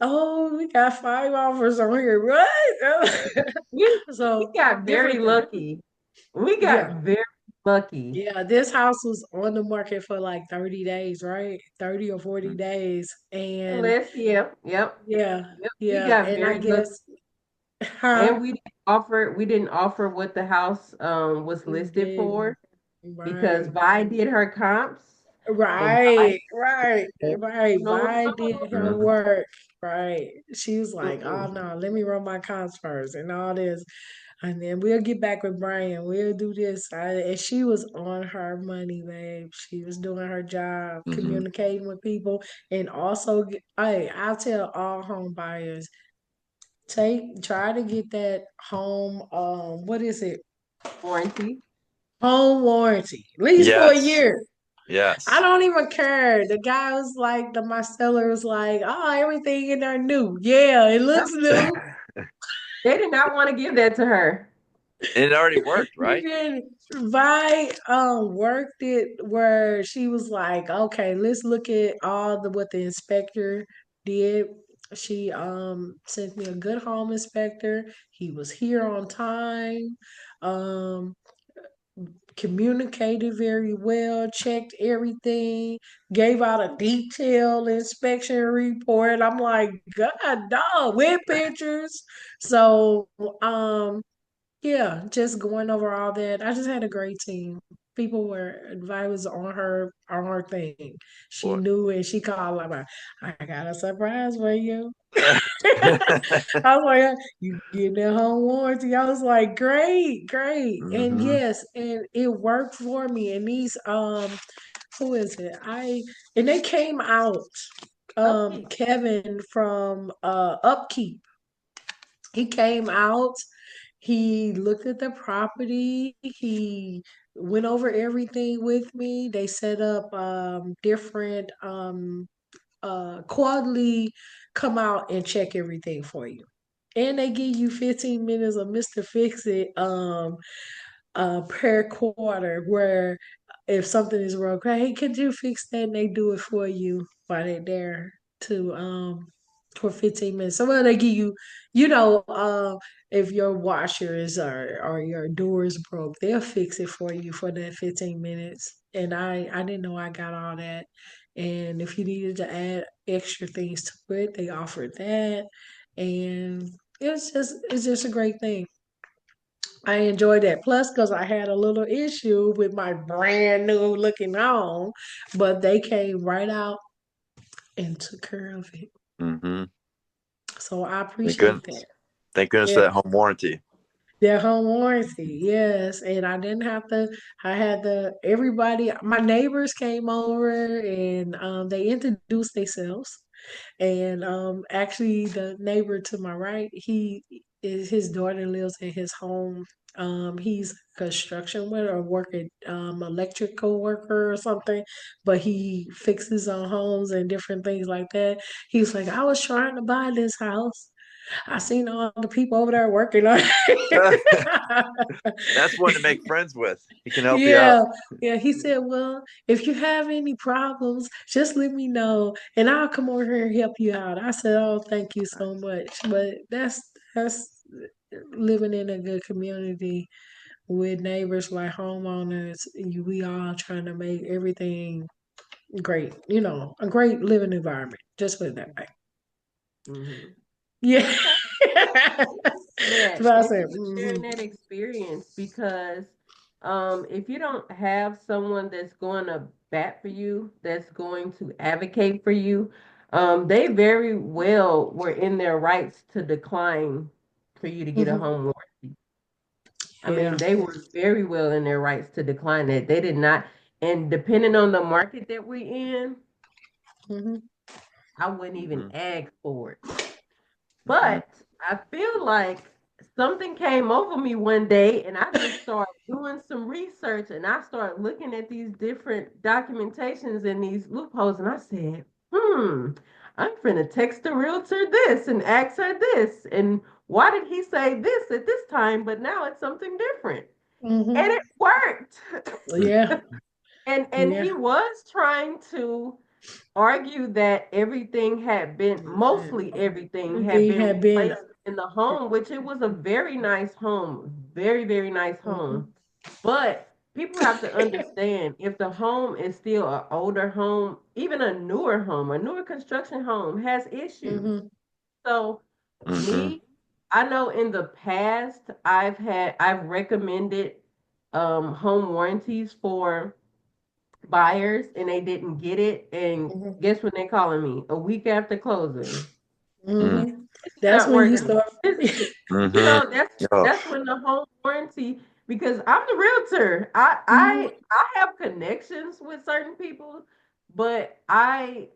[SPEAKER 3] oh, we got 5 offers on here, right?
[SPEAKER 1] We
[SPEAKER 3] So
[SPEAKER 1] got very
[SPEAKER 3] different things.
[SPEAKER 1] lucky. We got
[SPEAKER 3] Yeah.
[SPEAKER 1] very lucky.
[SPEAKER 3] Yeah, this house was on the market for like 30 days, right? 30 or 40 days. And
[SPEAKER 1] Let's, yeah, yep,
[SPEAKER 3] yeah,
[SPEAKER 1] yep. We
[SPEAKER 3] yeah.
[SPEAKER 1] got
[SPEAKER 3] And I
[SPEAKER 1] very lucky.
[SPEAKER 3] guess, huh?
[SPEAKER 1] And we didn't offer what the house was
[SPEAKER 3] We
[SPEAKER 1] listed
[SPEAKER 3] did.
[SPEAKER 1] for because
[SPEAKER 3] Right.
[SPEAKER 1] Vi did her comps and Vi
[SPEAKER 3] Right, right,
[SPEAKER 1] said,
[SPEAKER 3] right.
[SPEAKER 1] no,
[SPEAKER 3] Vi did
[SPEAKER 1] no.
[SPEAKER 3] her
[SPEAKER 2] Hmm.
[SPEAKER 3] work. Right. She was like, oh
[SPEAKER 1] Mm-mm.
[SPEAKER 3] no, let me run my comps first and all this. And then we'll get back with Brian. We'll do this. And she was on her money, babe. She was doing her job,
[SPEAKER 2] Hmm.
[SPEAKER 3] communicating with people. And also, hey, I'll tell all home buyers, try to get that home, what is it?
[SPEAKER 1] Warranty.
[SPEAKER 3] Home warranty, at least for a
[SPEAKER 2] Yes.
[SPEAKER 3] year. I
[SPEAKER 2] Yes.
[SPEAKER 3] don't even care. The guy was like, my seller was like, oh, everything in there new. Yeah, it
[SPEAKER 1] Yep.
[SPEAKER 3] looks new.
[SPEAKER 1] They did not want to give that to her.
[SPEAKER 2] It already worked, right?
[SPEAKER 3] Even Vi worked it where she was like, okay, let's look at all the what the inspector did. She sent me a good home inspector. He was here on time. Um Communicated very well, checked everything, gave out a detailed inspection report. I'm like, God dog, with pictures. So yeah, just going over all that. I just had a great team. People were advised on her thing. She
[SPEAKER 2] Boy.
[SPEAKER 3] knew and she called like, I got a surprise for you. I was like, you getting that home warranty? I was like, great, great. And
[SPEAKER 2] Hmm.
[SPEAKER 3] yes, and it worked for me. And these who is it? And they came out.
[SPEAKER 1] Upkeep.
[SPEAKER 3] Kevin from Upkeep. He came out, he looked at the property, he went over everything with me. They set up different quarterly come out and check everything for you. And they give you 15 minutes of Mr. Fix It per quarter where if something is wrong, hey, could you fix that? And they do it for you while they're there to for 15 minutes. So well, they give you, if your washer is or your door is broke, they'll fix it for you for that 15 minutes. And I didn't know I got all that. And if you needed to add extra things to it, they offered that. And it's just a great thing. I enjoyed that. Plus, because I had a little issue with my brand new looking home, but they came right out and took care of it.
[SPEAKER 2] Hmm.
[SPEAKER 3] So I
[SPEAKER 2] Thank
[SPEAKER 3] appreciate
[SPEAKER 2] goodness.
[SPEAKER 3] that.
[SPEAKER 2] Thank goodness for
[SPEAKER 3] Yeah,
[SPEAKER 2] that home warranty.
[SPEAKER 3] their home warranty, yes. And I didn't have to. I had everybody. My neighbors came over and they introduced themselves. And actually, the neighbor to my right, he his daughter lives in his home. He's a construction worker or working electrical worker or something, but he fixes on homes and different things like that. He's like, I was trying to buy this house. I seen all the people over there working on it.
[SPEAKER 2] That's one to make friends with. He can help you out.
[SPEAKER 3] Yeah, yeah. He said, "Well, if you have any problems, just let me know, and I'll come over here and help you out." I said, "Oh, thank you so much." But that's living in a good community with neighbors like homeowners. We all trying to make everything great. A great living environment. Just put it that way.
[SPEAKER 1] Hmm.
[SPEAKER 3] Yeah.
[SPEAKER 1] Okay.
[SPEAKER 3] That's
[SPEAKER 1] That.
[SPEAKER 3] what I
[SPEAKER 1] Thank
[SPEAKER 3] said.
[SPEAKER 1] you for sharing that experience because if you don't have someone that's going to bat for you, that's going to advocate for you, they very well were in their rights to decline for you to get a
[SPEAKER 3] Hmm.
[SPEAKER 1] home warranty. I
[SPEAKER 3] Yeah.
[SPEAKER 1] mean, they were very well in their rights to decline that. They did not, and depending on the market that we're in,
[SPEAKER 3] Hmm.
[SPEAKER 1] I wouldn't even
[SPEAKER 2] Hmm.
[SPEAKER 1] ask for it.
[SPEAKER 2] Hmm.
[SPEAKER 1] But I feel like something came over me one day and I just started doing some research and I started looking at these different documentations and these loopholes and I said, I'm finna text the realtor this and ask her this. And why did he say this at this time, but now it's something different? And
[SPEAKER 3] Hmm.
[SPEAKER 1] it worked.
[SPEAKER 3] Yeah.
[SPEAKER 1] And
[SPEAKER 3] Yeah.
[SPEAKER 1] he was trying to argue that mostly everything had
[SPEAKER 3] They
[SPEAKER 1] been
[SPEAKER 3] had been.
[SPEAKER 1] replaced in the home, which it was a very nice home, very, very nice home.
[SPEAKER 3] Mhm.
[SPEAKER 1] But people have to understand if the home is still an older home, even a newer home, a newer construction home has issues.
[SPEAKER 3] Mhm.
[SPEAKER 1] So
[SPEAKER 2] Hmm.
[SPEAKER 1] me, I know in the past I've recommended home warranties for buyers and they didn't get it. And
[SPEAKER 3] Mhm.
[SPEAKER 1] guess when they calling me? A week after closing.
[SPEAKER 2] Hmm.
[SPEAKER 3] Mhm.
[SPEAKER 1] This is
[SPEAKER 3] That's
[SPEAKER 1] not
[SPEAKER 3] when you
[SPEAKER 1] working.
[SPEAKER 3] start.
[SPEAKER 2] Hmm. Oh.
[SPEAKER 1] That's when the home warranty because I'm the realtor.
[SPEAKER 3] Mhm.
[SPEAKER 1] I have connections with certain people, but I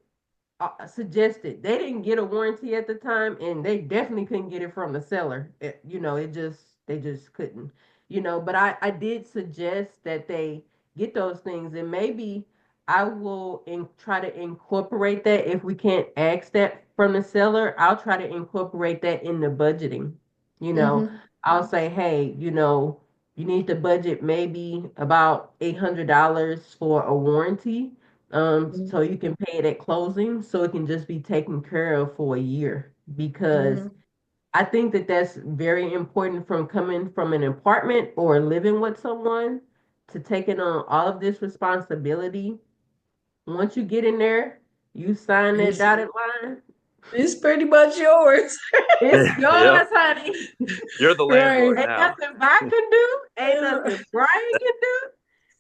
[SPEAKER 1] suggested. They didn't get a warranty at the time, and they definitely couldn't get it from the seller. It just they just couldn't. But I did suggest that they get those things, and maybe I will try to incorporate that if we can't ask that from the seller. I'll try to incorporate that in the budgeting. You know,
[SPEAKER 3] Mhm.
[SPEAKER 1] I'll say, hey, you need to budget maybe about $800 for a warranty
[SPEAKER 3] Mhm.
[SPEAKER 1] so you can pay it at closing, so it can just be taken care of for a year. Because
[SPEAKER 3] Mhm.
[SPEAKER 1] I think that that's very important from coming from an apartment or living with someone to taking on all of this responsibility. Once you get in there, you sign that
[SPEAKER 3] It's
[SPEAKER 1] dotted line.
[SPEAKER 3] it's pretty much yours,
[SPEAKER 1] It's
[SPEAKER 2] Yep.
[SPEAKER 1] yours, honey.
[SPEAKER 2] You're the
[SPEAKER 3] right?
[SPEAKER 2] landlord
[SPEAKER 1] Ain't
[SPEAKER 2] now.
[SPEAKER 1] nothing I can do. Ain't
[SPEAKER 3] Uh,
[SPEAKER 1] nothing Brian can do.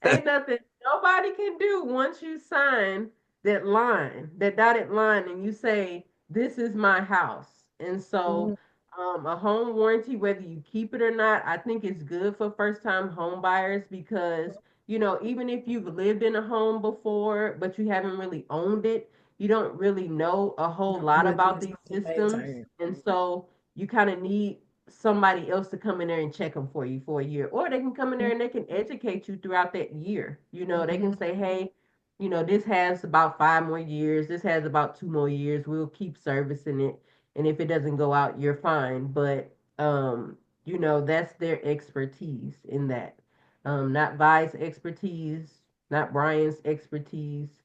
[SPEAKER 1] Ain't nothing nobody can do once you sign that line, that dotted line, and you say, "This is my house." And so,
[SPEAKER 3] mhm.
[SPEAKER 1] a home warranty, whether you keep it or not, I think it's good for first-time home buyers because even if you've lived in a home before, but you haven't really owned it, you don't really know a whole
[SPEAKER 3] No,
[SPEAKER 1] lot
[SPEAKER 3] what
[SPEAKER 1] about
[SPEAKER 3] is
[SPEAKER 1] these
[SPEAKER 3] the
[SPEAKER 1] systems,
[SPEAKER 3] maintain?
[SPEAKER 1] and so you kind of need somebody else to come in there and check them for you for a year. Or they can come in there and they can educate you throughout that year. They can
[SPEAKER 3] Mhm.
[SPEAKER 1] say, hey, this has about 5 more years. This has about 2 more years. We'll keep servicing it. And if it doesn't go out, you're fine. But, that's their expertise in that. Not Vi's expertise, not Brian's expertise.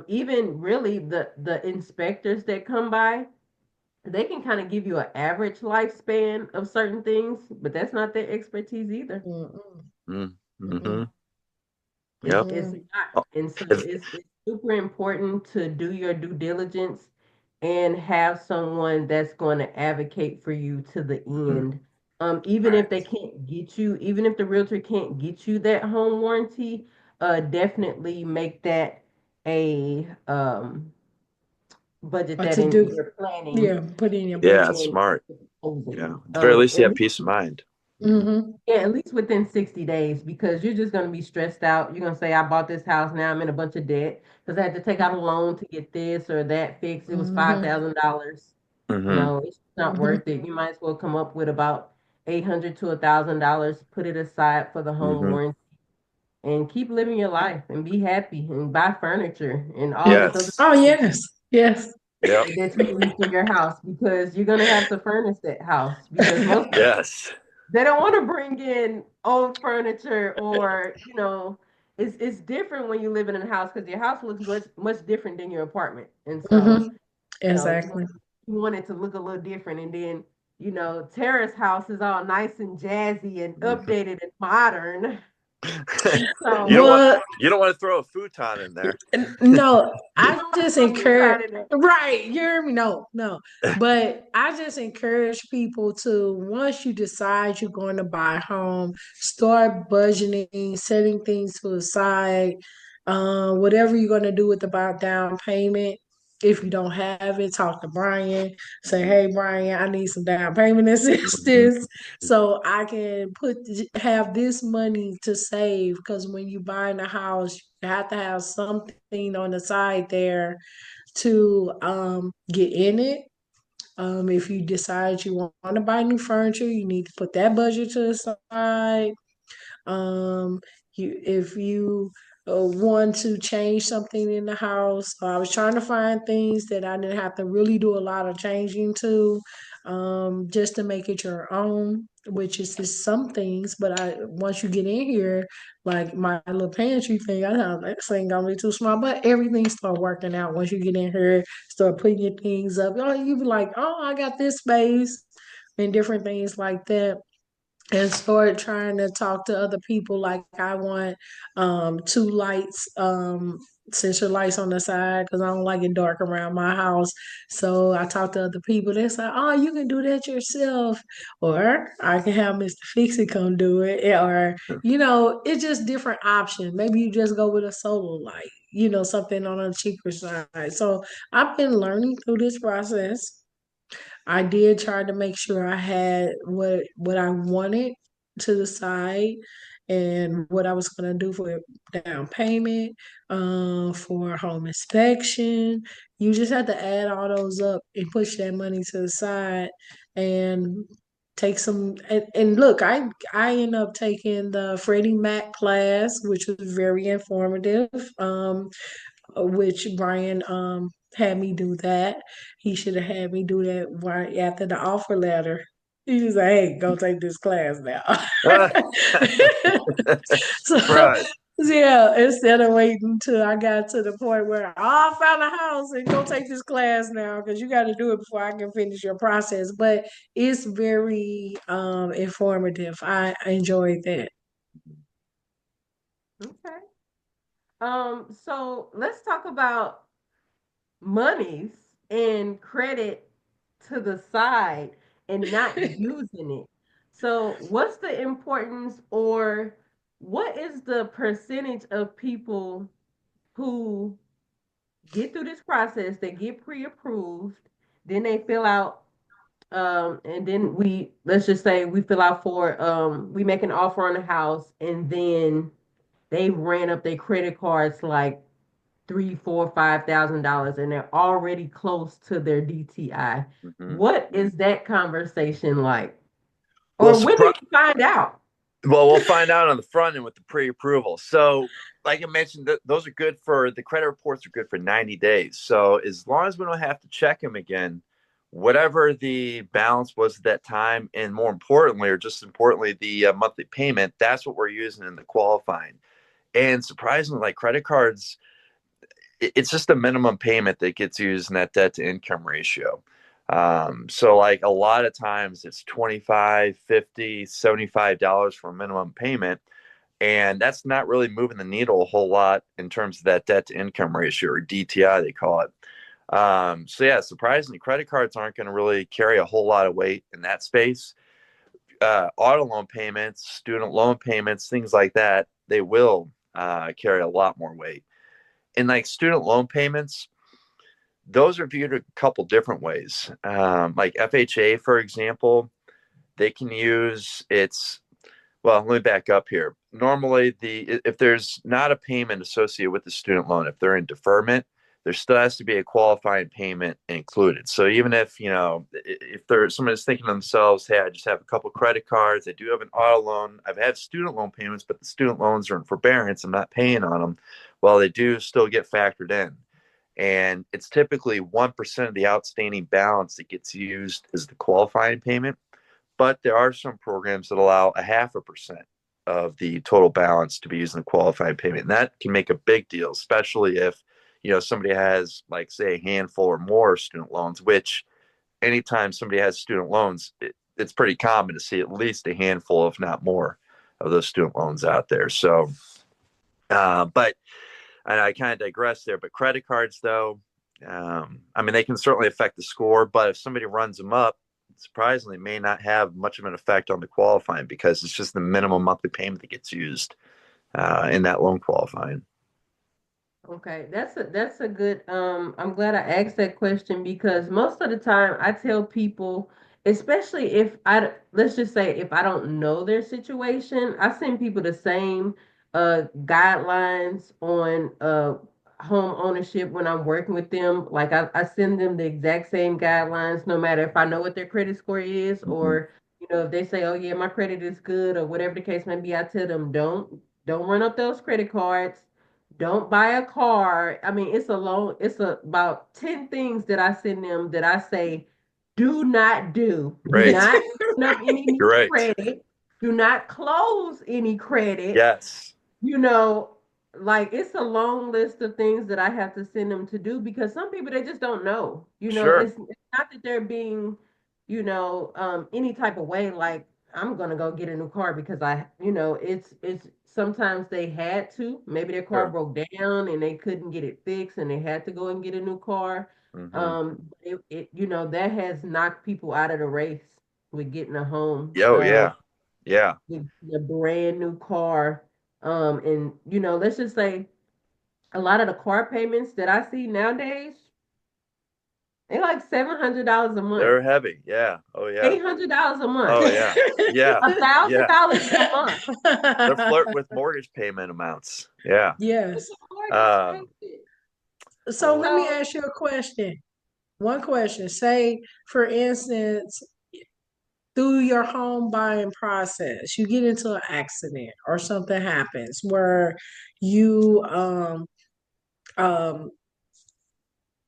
[SPEAKER 1] Even really the inspectors that come by, they can kind of give you an average lifespan of certain things, but that's not their expertise either.
[SPEAKER 3] Mhm.
[SPEAKER 2] Mm-hmm.
[SPEAKER 3] Mhm.
[SPEAKER 2] Yep.
[SPEAKER 1] It's
[SPEAKER 3] Mhm.
[SPEAKER 1] not.
[SPEAKER 2] Oh,
[SPEAKER 1] And so
[SPEAKER 2] if-
[SPEAKER 1] it's super important to do your due diligence and have someone that's going to advocate for you to the end. Even if they
[SPEAKER 3] Right.
[SPEAKER 1] can't get you, even if the realtor can't get you that home warranty, definitely make that a budget
[SPEAKER 3] What
[SPEAKER 1] that
[SPEAKER 3] to
[SPEAKER 1] in
[SPEAKER 3] do?
[SPEAKER 1] your planning
[SPEAKER 3] Yeah, put it in your
[SPEAKER 2] yeah,
[SPEAKER 3] budget.
[SPEAKER 2] it's
[SPEAKER 1] within
[SPEAKER 2] smart. Yeah.
[SPEAKER 1] closing.
[SPEAKER 2] At the very least, you
[SPEAKER 1] At
[SPEAKER 2] have
[SPEAKER 1] least
[SPEAKER 2] peace of mind. Hmm.
[SPEAKER 3] Mhm.
[SPEAKER 1] Yeah, at least within 60 days because you're just going to be stressed out. You're going to say, I bought this house, now I'm in a bunch of debt because I had to take out a loan to get this or that fixed. It was
[SPEAKER 3] Mhm.
[SPEAKER 1] $5,000.
[SPEAKER 2] Hmm.
[SPEAKER 1] No, it's not
[SPEAKER 3] Hmm.
[SPEAKER 1] worth it. You might as well come up with about 800 to $1,000, put it aside for the home
[SPEAKER 2] Hmm.
[SPEAKER 1] warranty, and keep living your life and be happy and buy furniture and all this other
[SPEAKER 2] Yes.
[SPEAKER 3] Oh,
[SPEAKER 1] stuff
[SPEAKER 3] yes. Yes.
[SPEAKER 2] Yep.
[SPEAKER 1] that you need for your house because you're gonna have to furnish that house because most people
[SPEAKER 2] Yes.
[SPEAKER 1] they don't want to bring in old furniture or it's different when you live in a house because your house looks much different than your apartment, and
[SPEAKER 3] Hmm.
[SPEAKER 1] so
[SPEAKER 3] Exactly.
[SPEAKER 1] you want it to look a little different, and then terrace house is all nice and jazzy and updated and modern, and
[SPEAKER 2] you
[SPEAKER 1] so
[SPEAKER 2] don't want
[SPEAKER 3] Well,
[SPEAKER 2] you don't want to throw a futon in there.
[SPEAKER 3] no,
[SPEAKER 1] you
[SPEAKER 3] I
[SPEAKER 1] don't want to
[SPEAKER 3] just
[SPEAKER 1] throw food
[SPEAKER 3] encourage,
[SPEAKER 1] out in there.
[SPEAKER 3] right, you hear me? No, no. But I just encourage people to, once you decide you're going to buy a home, start budgeting, setting things to the side, whatever you're going to do with the down payment. If you don't have it, talk to Brian. Say,
[SPEAKER 2] Mhm.
[SPEAKER 3] hey, Brian, I need some down payment
[SPEAKER 2] Mhm.
[SPEAKER 3] assistance so I can have this money to save. Because when you buying a house, you have to have something on the side there to get in it. If you decide you want to buy new furniture, you need to put that budget to the side. Um, if you want to change something in the house, I was trying to find things that I didn't have to really do a lot of changing to, just to make it your own. Which is just some things, but I once you get in here, like my little pantry thing, I thought that thing gonna be too small. But everything start working out once you get in here, start putting your things up. Oh, you be like, oh, I got this space and different things like that, and started trying to talk to other people. Like I want two lights, sensor lights on the side because I don't like it dark around my house. So I talked to other people. They said, "Oh, you can do that yourself, or I can have Mr. Fix It come do it, or it's just different options. Maybe you just go with a solar light." Something on a cheaper side. So I've been learning through this process. I did try to make sure I had what I wanted to the side and what I was going to do for down payment, for home inspection. You just have to add all those up and push that money to the side and take some. And look, I end up taking the Freddie Mac class, which was very informative. Which Brian had me do that. He should have had me do that right after the offer letter. He was like, "Hey, go take this class now."
[SPEAKER 2] Ah,
[SPEAKER 3] So
[SPEAKER 2] right.
[SPEAKER 3] yeah, instead of waiting till I got to the point where I found a house and go take this class now because you got to do it before I can finish your process. But it's very informative. I enjoyed that.
[SPEAKER 1] Okay. So let's talk about monies and credit to the side and not using it. So, what's the importance, or what is the percentage of people who get through this process, they get pre-approved, then they fill out, and then let's just say we fill out for, we make an offer on the house, and then they ran up their credit cards like three, four, $5,000, and they're already close to their DTI.
[SPEAKER 2] Hmm.
[SPEAKER 1] What is that conversation like?
[SPEAKER 2] Well,
[SPEAKER 1] Or when do you find out?
[SPEAKER 2] well, we'll find out on the front end with the pre-approval. So, like I mentioned, those are good for the credit reports are good for 90 days. So, as long as we don't have to check them again, whatever the balance was at that time, and more importantly, or just importantly, the monthly payment, that's what we're using in the qualifying. And surprisingly, like credit cards, it's just a minimum payment that gets used in that debt to income ratio. So like a lot of times it's 25, 50, $75 for a minimum payment. And that's not really moving the needle a whole lot in terms of that debt to income ratio, or DTI, they call it. So yeah, surprisingly, credit cards aren't going to really carry a whole lot of weight in that space. Auto loan payments, student loan payments, things like that, they will carry a lot more weight. And like student loan payments, those are viewed a couple different ways. Like FHA, for example, they can use its. Well, let me back up here. Normally, if there's not a payment associated with the student loan, if they're in deferment, there still has to be a qualifying payment included. So even if, if there's somebody's thinking to themselves, hey, I just have a couple credit cards, I do have an auto loan, I've had student loan payments, but the student loans are in forbearance, I'm not paying on them. Well, they do still get factored in. And it's typically 1% of the outstanding balance that gets used as the qualifying payment. But there are some programs that allow a 0.5% of the total balance to be used in the qualifying payment. And that can make a big deal, especially if, somebody has, like, say, a handful or more student loans, which anytime somebody has student loans, it's pretty common to see at least a handful, if not more, of those student loans out there. So, but and I kind of digress there, but credit cards, though, I mean, they can certainly affect the score, but if somebody runs them up, surprisingly, may not have much of an effect on the qualifying because it's just the minimum monthly payment that gets used in that loan qualifying.
[SPEAKER 1] Okay, that's a good I'm glad I asked that question because most of the time I tell people, especially if let's just say if I don't know their situation, I send people the same guidelines on home ownership when I'm working with them. Like I send them the exact same guidelines no matter if I know what their credit score is
[SPEAKER 2] Mm-hmm.
[SPEAKER 1] or if they say, "Oh yeah, my credit is good," or whatever the case may be, I tell them don't run up those credit cards, don't buy a car. I mean, about 10 things that I send them that I say, do not do. Do
[SPEAKER 2] Right.
[SPEAKER 1] not open up any new
[SPEAKER 2] You're right.
[SPEAKER 1] credit. Do not close any credit.
[SPEAKER 2] Yes.
[SPEAKER 1] You know, like it's a long list of things that I have to send them to do because some people they just don't know.
[SPEAKER 2] Sure.
[SPEAKER 1] It's not that they're being, any type of way like I'm gonna go get a new car because it's sometimes they had to. Maybe their car
[SPEAKER 2] Sure.
[SPEAKER 1] broke down and they couldn't get it fixed and they had to go and get a new car.
[SPEAKER 2] Mm-hmm.
[SPEAKER 1] That has knocked people out of the race with getting a home.
[SPEAKER 2] Oh, yeah. Yeah.
[SPEAKER 1] The brand new car. And let's just say a lot of the car payments that I see nowadays, they like $700 a month,
[SPEAKER 2] They're heavy. Yeah. Oh, yeah.
[SPEAKER 1] $800 a month,
[SPEAKER 2] Oh, yeah. Yeah.
[SPEAKER 1] a thousand
[SPEAKER 2] Yeah.
[SPEAKER 1] dollars a month.
[SPEAKER 2] They're flirting with mortgage payment amounts. Yeah.
[SPEAKER 1] It's
[SPEAKER 3] Yes.
[SPEAKER 1] a mortgage
[SPEAKER 2] Um,
[SPEAKER 1] payment.
[SPEAKER 3] So
[SPEAKER 2] oh,
[SPEAKER 3] let me
[SPEAKER 1] So
[SPEAKER 3] ask you a question. One question. Say, for instance, through your home buying process, you get into an accident or something happens where you um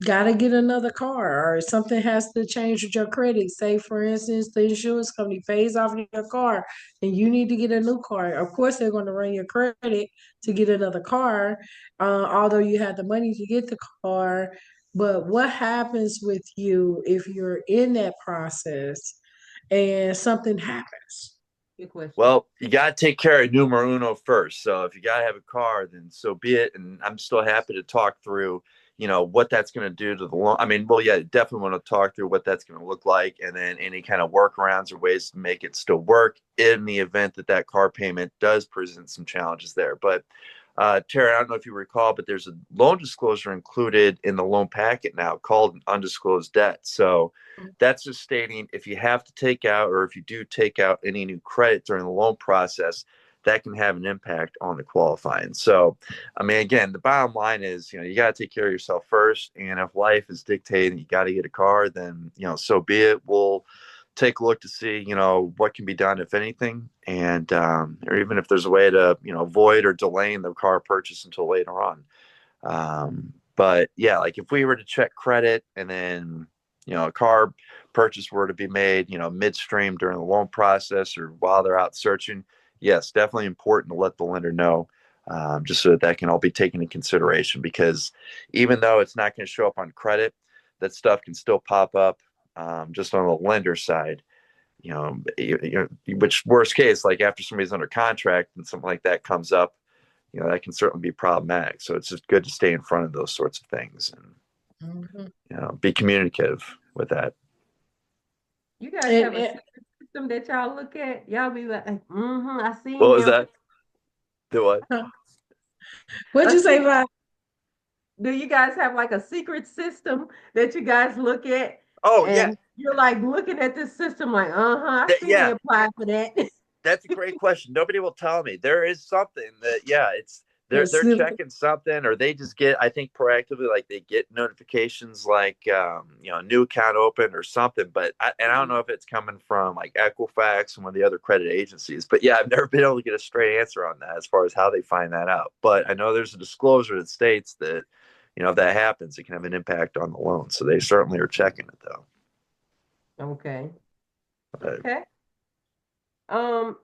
[SPEAKER 3] gotta get another car or something has to change with your credit. Say, for instance, the insurance company pays off your car and you need to get a new car. Of course, they're going to run your credit to get another car, although you had the money to get the car. But what happens with you if you're in that process and something happens?
[SPEAKER 1] good question.
[SPEAKER 2] well, you got to take care of numero uno first. So if you got to have a car, then so be it. And I'm still happy to talk through, what that's going to do to the loan. I mean, well, yeah, definitely want to talk through what that's going to look like, and then any kind of workarounds or ways to make it still work in the event that that car payment does present some challenges there. But Terry, I don't know if you recall, but there's a loan disclosure included in the loan packet now called an undisclosed debt. So that's just stating if you have to take out or if you do take out any new credit during the loan process, that can have an impact on the qualifying. So, I mean, again, the bottom line is, you got to take care of yourself first. And if life is dictating you got to get a car, then, so be it. We'll take a look to see, what can be done, if anything. And, or even if there's a way to, avoid or delaying the car purchase until later on. But yeah, like if we were to check credit and then, a car purchase were to be made, midstream during the loan process or while they're out searching, yes, definitely important to let the lender know, just so that that can all be taken into consideration. Because even though it's not going to show up on credit, that stuff can still pop up just on the lender side. Which worst case, like after somebody's under contract and something like that comes up, that can certainly be problematic. So it's just good to stay in front of those sorts of things and
[SPEAKER 3] Mhm.
[SPEAKER 2] be communicative with that.
[SPEAKER 1] You guys
[SPEAKER 3] And,
[SPEAKER 1] have a secret system that y'all look at. Y'all be like, I
[SPEAKER 2] What
[SPEAKER 1] seen
[SPEAKER 2] was
[SPEAKER 1] him.
[SPEAKER 2] that? Do what?
[SPEAKER 3] what'd
[SPEAKER 1] A
[SPEAKER 3] you say,
[SPEAKER 1] secret
[SPEAKER 3] Vi?
[SPEAKER 1] Do you guys have like a secret system that you guys look at
[SPEAKER 2] Oh yeah,
[SPEAKER 1] and you're like looking at this system like, I seen they
[SPEAKER 2] yeah.
[SPEAKER 1] applied for that.
[SPEAKER 2] That's a great question. Nobody will tell me. There is something that, yeah, it's they're checking something, or they just get, I think, proactively, like they get notifications like a new account open or something. But I don't know if it's coming from like Equifax and one of the other credit agencies. But yeah, I've never been able to get a straight answer on that as far as how they find that out. But I know there's a disclosure that states that if that happens, it can have an impact on the loan. So they certainly are checking it though.
[SPEAKER 1] Okay.
[SPEAKER 2] Uh,
[SPEAKER 1] Okay.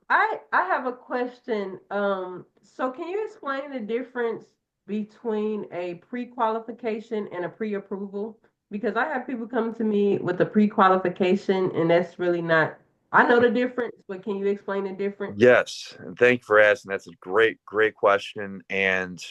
[SPEAKER 1] I have a question. So can you explain the difference between a pre-qualification and a pre-approval? Because I have people come to me with a pre-qualification, and that's really not. I know the difference, but can you explain the difference?
[SPEAKER 2] Yes, and thank you for asking. That's a great question. And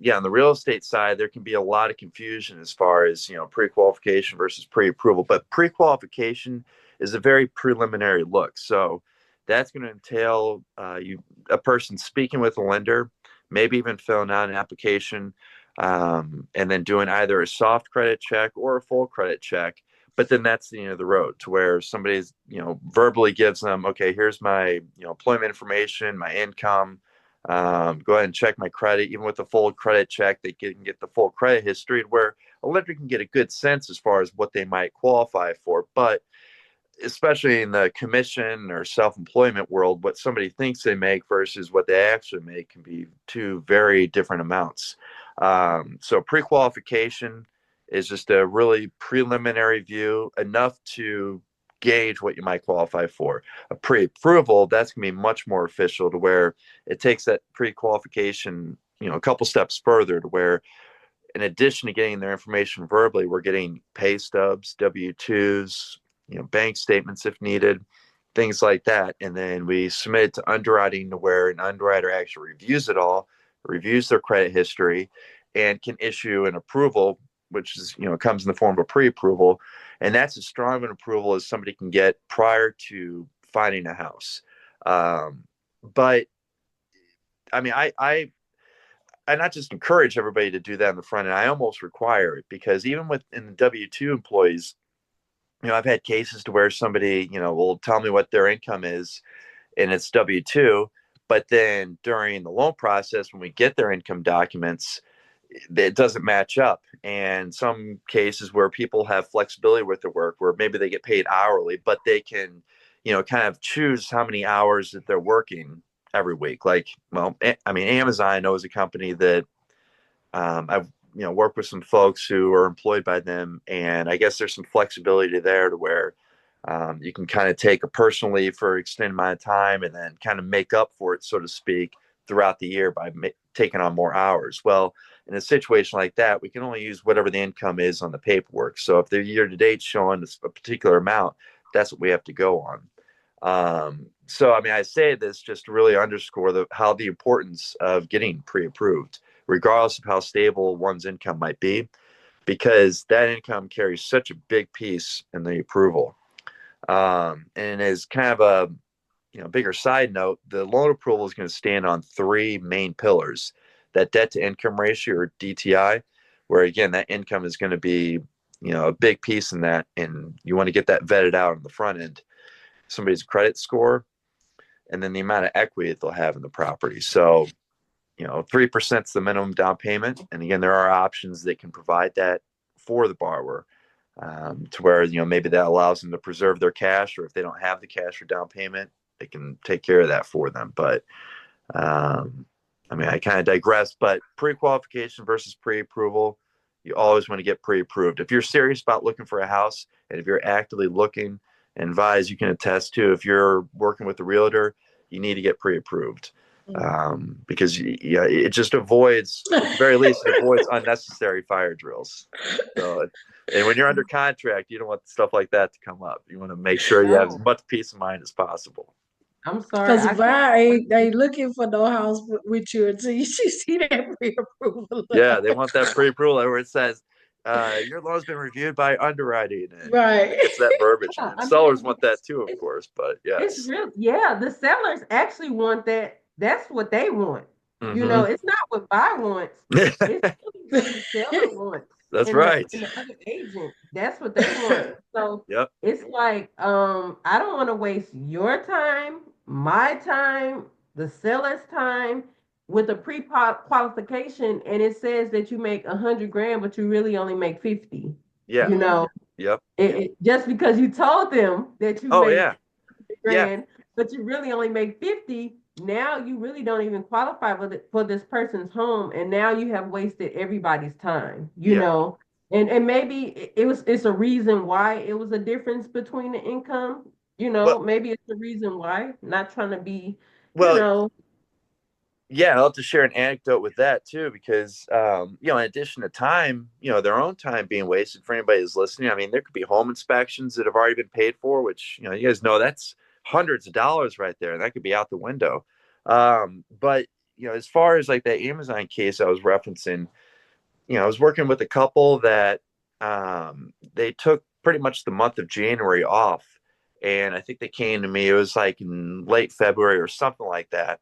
[SPEAKER 2] yeah, on the real estate side, there can be a lot of confusion as far as pre-qualification versus pre-approval. But pre-qualification is a very preliminary look, so that's going to entail a person speaking with a lender, maybe even filling out an application, and then doing either a soft credit check or a full credit check. But then that's the end of the road, to where somebody's verbally gives them, okay, here's my employment information, my income, go ahead and check my credit. Even with the full credit check, they can get the full credit history, where a lender can get a good sense as far as what they might qualify for. But especially in the commission or self-employment world, what somebody thinks they make versus what they actually make can be two very different amounts. So pre-qualification is just a really preliminary view, enough to gauge what you might qualify for. A pre-approval, that's going to be much more official, to where it takes that pre-qualification a couple steps further, to where in addition to getting their information verbally, we're getting pay stubs, W-2s, bank statements if needed, things like that. And then we submit it to underwriting, to where an underwriter actually reviews it all, reviews their credit history, and can issue an approval, which is, comes in the form of a pre-approval. And that's as strong of an approval as somebody can get prior to finding a house. But I mean, I not just encourage everybody to do that in the front end. I almost require it, because even within the W-2 employees, I've had cases to where somebody, will tell me what their income is, and it's W-2, but then during the loan process, when we get their income documents, it doesn't match up. And some cases where people have flexibility with their work, where maybe they get paid hourly, but they can, kind of choose how many hours that they're working every week. Like, well, I mean, Amazon, I know, is a company that I've worked with some folks who are employed by them, and I guess there's some flexibility there, to where you can kind of take a personal leave for an extended amount of time, and then kind of make up for it, so to speak, throughout the year by taking on more hours. Well, in a situation like that, we can only use whatever the income is on the paperwork. So if the year to date showing a particular amount, that's what we have to go on. So I mean, I say this just to really underscore how the importance of getting pre-approved, regardless of how stable one's income might be, because that income carries such a big piece in the approval. And as kind of a bigger side note, the loan approval is going to stand on three main pillars: that debt to income ratio, or DTI, where again that income is going to be a big piece in that, and you want to get that vetted out on the front end. Somebody's credit score, and then the amount of equity that they'll have in the property. So 3% is the minimum down payment. And again, there are options that can provide that for the borrower, to where, maybe that allows them to preserve their cash, or if they don't have the cash for down payment, they can take care of that for them. But um, I mean, I kind of digress, but pre-qualification versus pre-approval, you always want to get pre-approved. If you're serious about looking for a house, and if you're actively looking, and advise, you can attest to, if you're working with a realtor, you need to get pre-approved, because yeah, it just avoids, at the very least, it avoids unnecessary fire drills. So, and when you're under contract, you don't want stuff like that to come up. You want to make sure you have as
[SPEAKER 1] No,
[SPEAKER 2] much peace of mind as possible.
[SPEAKER 1] I'm sorry.
[SPEAKER 3] Because
[SPEAKER 1] I
[SPEAKER 3] Vi
[SPEAKER 1] can't.
[SPEAKER 3] ain't looking for no house with you until you see that pre-approval.
[SPEAKER 2] Yeah, they want that pre-approval where it says, your loan's been reviewed by underwriting, and
[SPEAKER 3] Right.
[SPEAKER 2] it's that verbiage.
[SPEAKER 1] Yeah,
[SPEAKER 2] And
[SPEAKER 1] I
[SPEAKER 2] sellers
[SPEAKER 1] mean,
[SPEAKER 2] want that
[SPEAKER 1] because
[SPEAKER 2] too, of course. But
[SPEAKER 1] it's
[SPEAKER 2] yes.
[SPEAKER 1] real. Yeah, the sellers actually want that. That's what they want.
[SPEAKER 2] Hmm.
[SPEAKER 1] It's not what buy wants. It's really what the seller wants,
[SPEAKER 2] That's
[SPEAKER 1] and the
[SPEAKER 2] right.
[SPEAKER 1] and the other agent. That's what they want. So
[SPEAKER 2] Yep.
[SPEAKER 1] it's like, I don't want to waste your time, my time, the seller's time, with a pre-qualification and it says that you make 100 grand, but you really only make 50.
[SPEAKER 2] Yeah.
[SPEAKER 1] You know,
[SPEAKER 2] Yep.
[SPEAKER 1] just because you told them that you
[SPEAKER 2] Oh
[SPEAKER 1] make
[SPEAKER 2] yeah. Yeah.
[SPEAKER 1] grand, but you really only make 50. Now you really don't even qualify for this person's home, and now you have wasted everybody's time.
[SPEAKER 2] Yeah.
[SPEAKER 1] And maybe it's a reason why it was a difference between the income.
[SPEAKER 2] Well,
[SPEAKER 1] Maybe it's the reason why. Not trying to be, you
[SPEAKER 2] well,
[SPEAKER 1] know,
[SPEAKER 2] yeah, I'll have to share an anecdote with that too, because in addition to time, their own time being wasted for anybody who's listening. I mean, there could be home inspections that have already been paid for, which you guys know that's hundreds of dollars right there, and that could be out the window. But as far as like that Amazon case I was referencing, I was working with a couple that they took pretty much the month of January off. And I think they came to me, it was like in late February or something like that.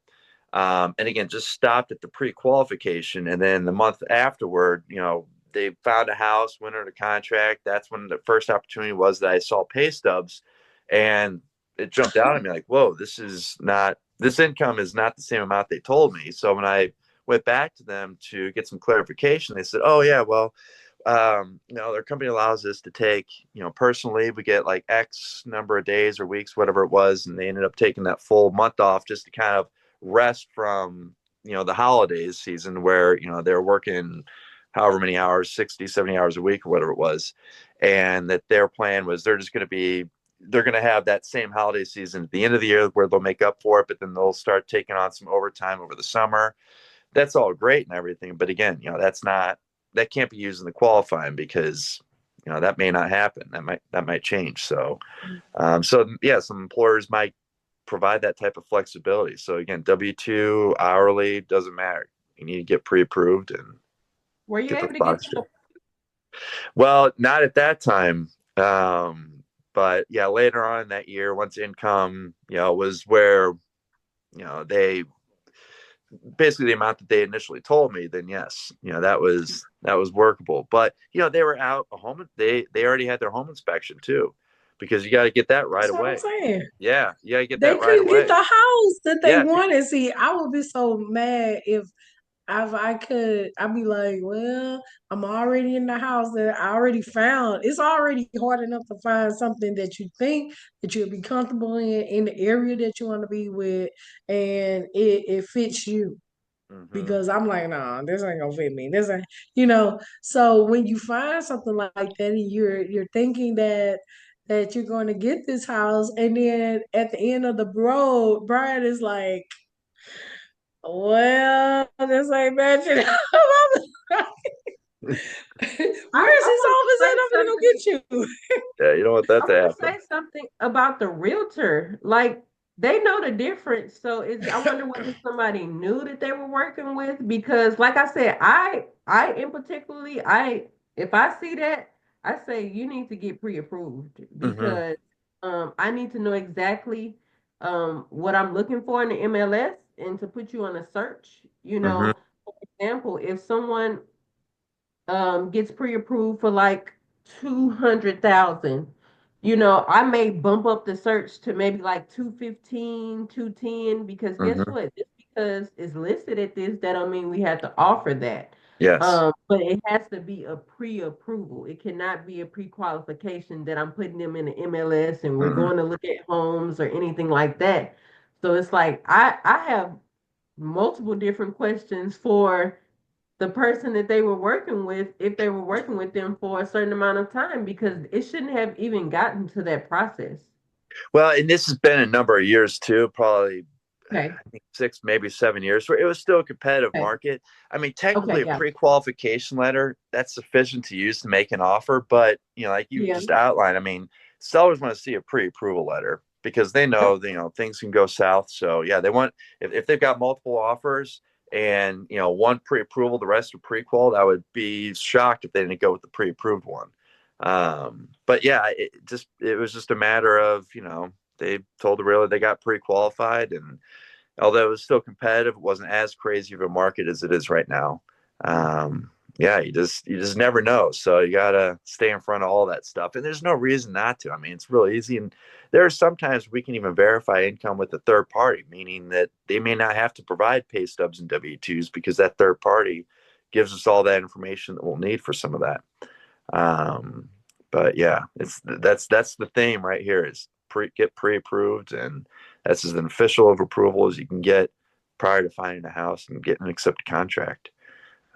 [SPEAKER 2] And again, just stopped at the pre qualification. And then the month afterward, they found a house, went under contract. That's when the first opportunity was that I saw pay stubs. And it jumped out at me like, whoa, this income is not the same amount they told me. So when I went back to them to get some clarification, they said, oh, yeah, well, their company allows us to take, personal leave. We get like X number of days or weeks, whatever it was. And they ended up taking that full month off just to kind of rest from, the holidays season where, they're working however many hours, 60, 70 hours a week or whatever it was. And that their plan was they're going to have that same holiday season at the end of the year where they'll make up for it, but then they'll start taking on some overtime over the summer. That's all great and everything. But again, that can't be used in the qualifying because, that may not happen. That might change. So yeah, some employers might provide that type of flexibility. So again, W-2, hourly, doesn't matter. You need to get pre-approved and
[SPEAKER 1] were you
[SPEAKER 2] get the
[SPEAKER 1] able to get
[SPEAKER 2] box
[SPEAKER 1] your
[SPEAKER 2] checked. Well, not at that time. But yeah, later on that year, once income, was where, they basically the amount that they initially told me, then yes, that was workable. But they were out a home. They already had their home inspection too, because you got to get that right
[SPEAKER 3] That's what I'm
[SPEAKER 2] away.
[SPEAKER 3] saying.
[SPEAKER 2] Yeah, you got to get
[SPEAKER 3] They
[SPEAKER 2] that right
[SPEAKER 3] couldn't get
[SPEAKER 2] away.
[SPEAKER 3] the house that they
[SPEAKER 2] Yeah,
[SPEAKER 3] wanted. See, I would be so mad if I could. I'd be like, well, I'm already in the house that I already found. It's already hard enough to find something that you think that you'll be comfortable in the area that you want to be with, and it fits you.
[SPEAKER 2] hmm
[SPEAKER 3] Because I'm like, nah, this ain't gonna fit me. This ain't, you know. So when you find something like that, and you're thinking that you're going to get this house, and then at the end of the road, Brian is like, well, this ain't matching. Where's
[SPEAKER 1] I
[SPEAKER 3] his
[SPEAKER 1] want
[SPEAKER 3] office
[SPEAKER 1] to
[SPEAKER 3] at?
[SPEAKER 1] say
[SPEAKER 3] I'm gonna go
[SPEAKER 1] something.
[SPEAKER 3] get you.
[SPEAKER 2] yeah. You don't want that
[SPEAKER 1] I
[SPEAKER 2] to
[SPEAKER 1] want to
[SPEAKER 2] happen.
[SPEAKER 1] say something about the realtor. Like they know the difference. So I wonder whether somebody knew that they were working with because like I said, I in particularly I if I see that, I say you need to get pre-approved
[SPEAKER 2] hmm
[SPEAKER 1] because I need to know exactly what I'm looking for in the MLS and to put you on a search.
[SPEAKER 2] hmm
[SPEAKER 1] For example, if someone gets pre-approved for like 200,000. I may bump up the search to maybe like 215, 210 because guess
[SPEAKER 2] hmm
[SPEAKER 1] what? Just because it's listed at this, that don't mean we have to offer that.
[SPEAKER 2] Yes.
[SPEAKER 1] But it has to be a pre-approval. It cannot be a pre-qualification that I'm putting them in the MLS and we're
[SPEAKER 2] hmm
[SPEAKER 1] going to look at homes or anything like that. So it's like I have multiple different questions for the person that they were working with if they were working with them for a certain amount of time because it shouldn't have even gotten to that process.
[SPEAKER 2] Well, and this has been a number of years too, probably
[SPEAKER 1] Okay.
[SPEAKER 2] I think 6, maybe 7 years, where it was still a competitive
[SPEAKER 1] Okay.
[SPEAKER 2] market. I mean,
[SPEAKER 1] Okay.
[SPEAKER 2] technically, a
[SPEAKER 1] Yeah.
[SPEAKER 2] pre-qualification letter that's sufficient to use to make an offer. But like you
[SPEAKER 1] Yeah.
[SPEAKER 2] just outlined, I mean, sellers want to see a pre-approval letter because they
[SPEAKER 1] Yep.
[SPEAKER 2] know things can go south. So yeah, they want if they've got multiple offers and one pre-approval, the rest are pre-qual. I would be shocked if they didn't go with the pre-approved one. But yeah, it was just a matter of they told the realtor they got pre-qualified, and although it was still competitive, it wasn't as crazy of a market as it is right now. Yeah, you just never know. So you gotta stay in front of all that stuff. And there's no reason not to. I mean, it's real easy. And there are sometimes we can even verify income with a third party, meaning that they may not have to provide pay stubs and W-2s because that third party gives us all that information that we'll need for some of that. Um, but yeah, that's the theme right here is get pre-approved, and that's as an official of approval as you can get prior to finding a house and getting an accepted contract.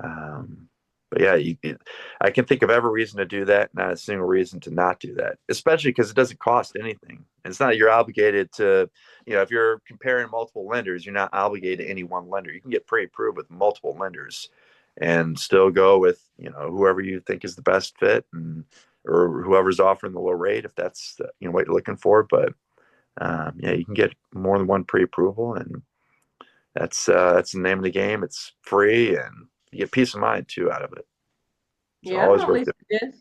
[SPEAKER 2] Um, but yeah, I can think of every reason to do that, not a single reason to not do that, especially because it doesn't cost anything. It's not you're obligated to, if you're comparing multiple lenders, you're not obligated to any one lender. You can get pre-approved with multiple lenders and still go with, whoever you think is the best fit and or whoever's offering the low rate if that's what you're looking for. But yeah, you can get more than one pre-approval, and that's the name of the game. It's free, and you get peace of mind too out of it. So
[SPEAKER 1] Yeah,
[SPEAKER 2] always worth it.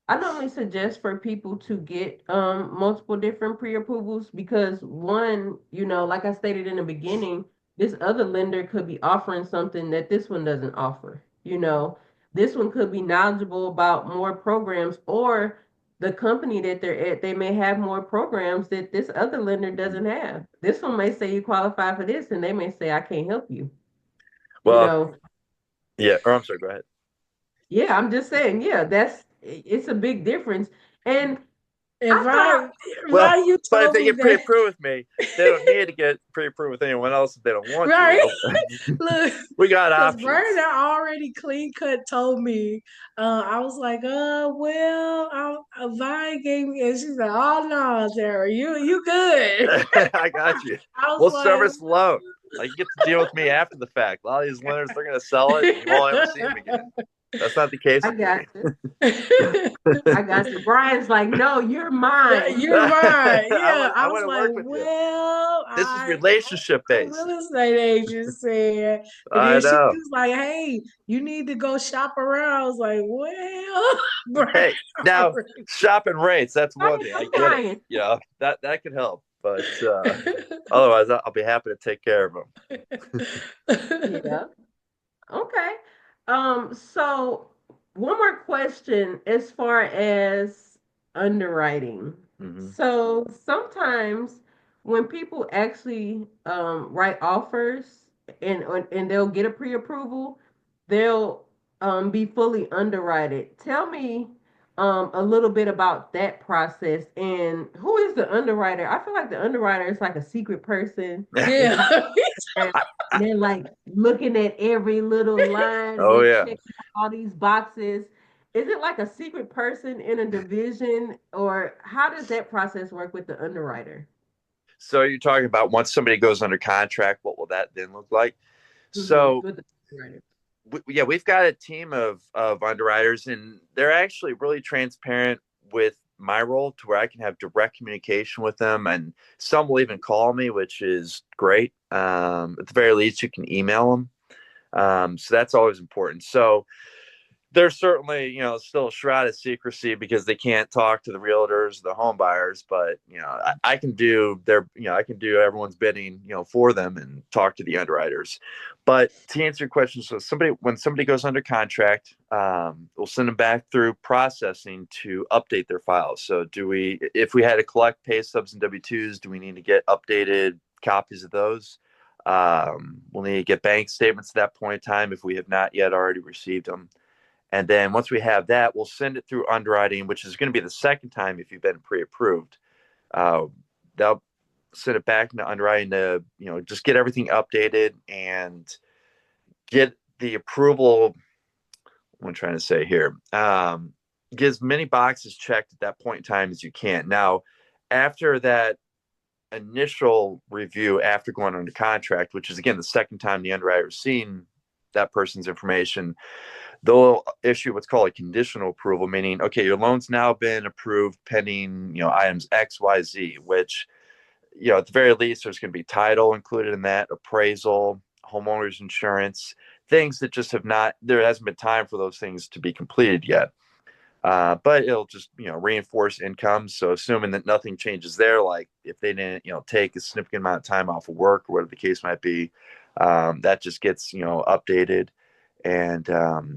[SPEAKER 1] I normally suggest for people to get multiple different pre-approvals because one, like I stated in the beginning, this other lender could be offering something that this one doesn't offer. This one could be knowledgeable about more programs, or the company that they're at, they may have more programs that this other lender doesn't have. This one may say you qualify for this, and they may say I can't help you. You
[SPEAKER 2] Well,
[SPEAKER 1] know,
[SPEAKER 2] yeah. Or I'm sorry. Go ahead.
[SPEAKER 1] yeah, I'm just saying, yeah, it's a big difference. And
[SPEAKER 3] If
[SPEAKER 1] I thought,
[SPEAKER 3] I,
[SPEAKER 2] Well,
[SPEAKER 3] why you
[SPEAKER 2] but if
[SPEAKER 3] told
[SPEAKER 2] they
[SPEAKER 3] me
[SPEAKER 2] get
[SPEAKER 3] that,
[SPEAKER 2] pre-approved with me, they don't need to get pre-approved with anyone else if they don't want to.
[SPEAKER 3] right? Look,
[SPEAKER 2] We got
[SPEAKER 3] because
[SPEAKER 2] options.
[SPEAKER 3] Brenda already clean cut told me. I was like, well, Vi gave me, and she said, oh no, Sarah, you good.
[SPEAKER 2] I got you.
[SPEAKER 3] I was
[SPEAKER 2] We'll
[SPEAKER 3] like,
[SPEAKER 2] service loan. Like you get to deal with me after the fact. A lot of these lenders, they're going to sell it, and you won't ever see them again. That's not the case
[SPEAKER 1] I
[SPEAKER 2] with
[SPEAKER 1] got
[SPEAKER 2] me.
[SPEAKER 1] you. I got you. Brian's like, no, you're mine.
[SPEAKER 3] you're right.
[SPEAKER 2] I
[SPEAKER 3] Yeah,
[SPEAKER 2] want I
[SPEAKER 3] I was
[SPEAKER 2] want to
[SPEAKER 3] like,
[SPEAKER 2] work with you.
[SPEAKER 3] well,
[SPEAKER 2] This is
[SPEAKER 3] I
[SPEAKER 2] relationship
[SPEAKER 3] a
[SPEAKER 2] based.
[SPEAKER 3] real estate agent said, but
[SPEAKER 2] I
[SPEAKER 3] then she
[SPEAKER 2] know.
[SPEAKER 3] was like, hey, you need to go shop around. I was like, well, Brian
[SPEAKER 2] Hey, now
[SPEAKER 3] already.
[SPEAKER 2] shopping rates, that's one thing. I
[SPEAKER 1] I'm
[SPEAKER 2] get it.
[SPEAKER 1] crying.
[SPEAKER 2] That could help. But otherwise, I'll be happy to take care of them.
[SPEAKER 1] Yeah. Okay. So one more question as far as underwriting.
[SPEAKER 2] Hmm.
[SPEAKER 1] So sometimes when people actually write offers and they'll get a pre-approval, they'll be fully underwritten. Tell me a little bit about that process and who is the underwriter? I feel like the underwriter is like a secret person that
[SPEAKER 3] Yeah.
[SPEAKER 1] just and they're like looking at every little line.
[SPEAKER 2] Oh
[SPEAKER 1] They're
[SPEAKER 2] yeah.
[SPEAKER 1] checking all these boxes. Is it like a secret person in a division, or how does that process work with the underwriter?
[SPEAKER 2] So you're talking about once somebody goes under contract, what will that then look like? So
[SPEAKER 1] With the underwriter.
[SPEAKER 2] yeah, we've got a team of underwriters, and they're actually really transparent with my role to where I can have direct communication with them, and some will even call me, which is great. At the very least, you can email them. So that's always important. So there's certainly, still a shroud of secrecy because they can't talk to the realtors, the home buyers, but I can do I can do everyone's bidding, for them and talk to the underwriters. But to answer your question, so when somebody goes under contract, we'll send them back through processing to update their files. So if we had to collect pay stubs and W-2s, do we need to get updated copies of those? We'll need to get bank statements at that point in time if we have not yet already received them. And then once we have that, we'll send it through underwriting, which is going to be the second time if you've been pre-approved. Uh, they'll send it back into underwriting to, just get everything updated and get the approval. What I'm trying to say here. Get as many boxes checked at that point in time as you can. Now, after that initial review, after going under contract, which is again the second time the underwriter has seen that person's information, they'll issue what's called a conditional approval, meaning, okay, your loan's now been approved pending, items X, Y, Z, which, at the very least, there's going to be title included in that, appraisal, homeowners insurance, things that just there hasn't been time for those things to be completed yet. But it'll just, reinforce income. So assuming that nothing changes there, like if they didn't, take a significant amount of time off of work or whatever the case might be, that just gets, updated. And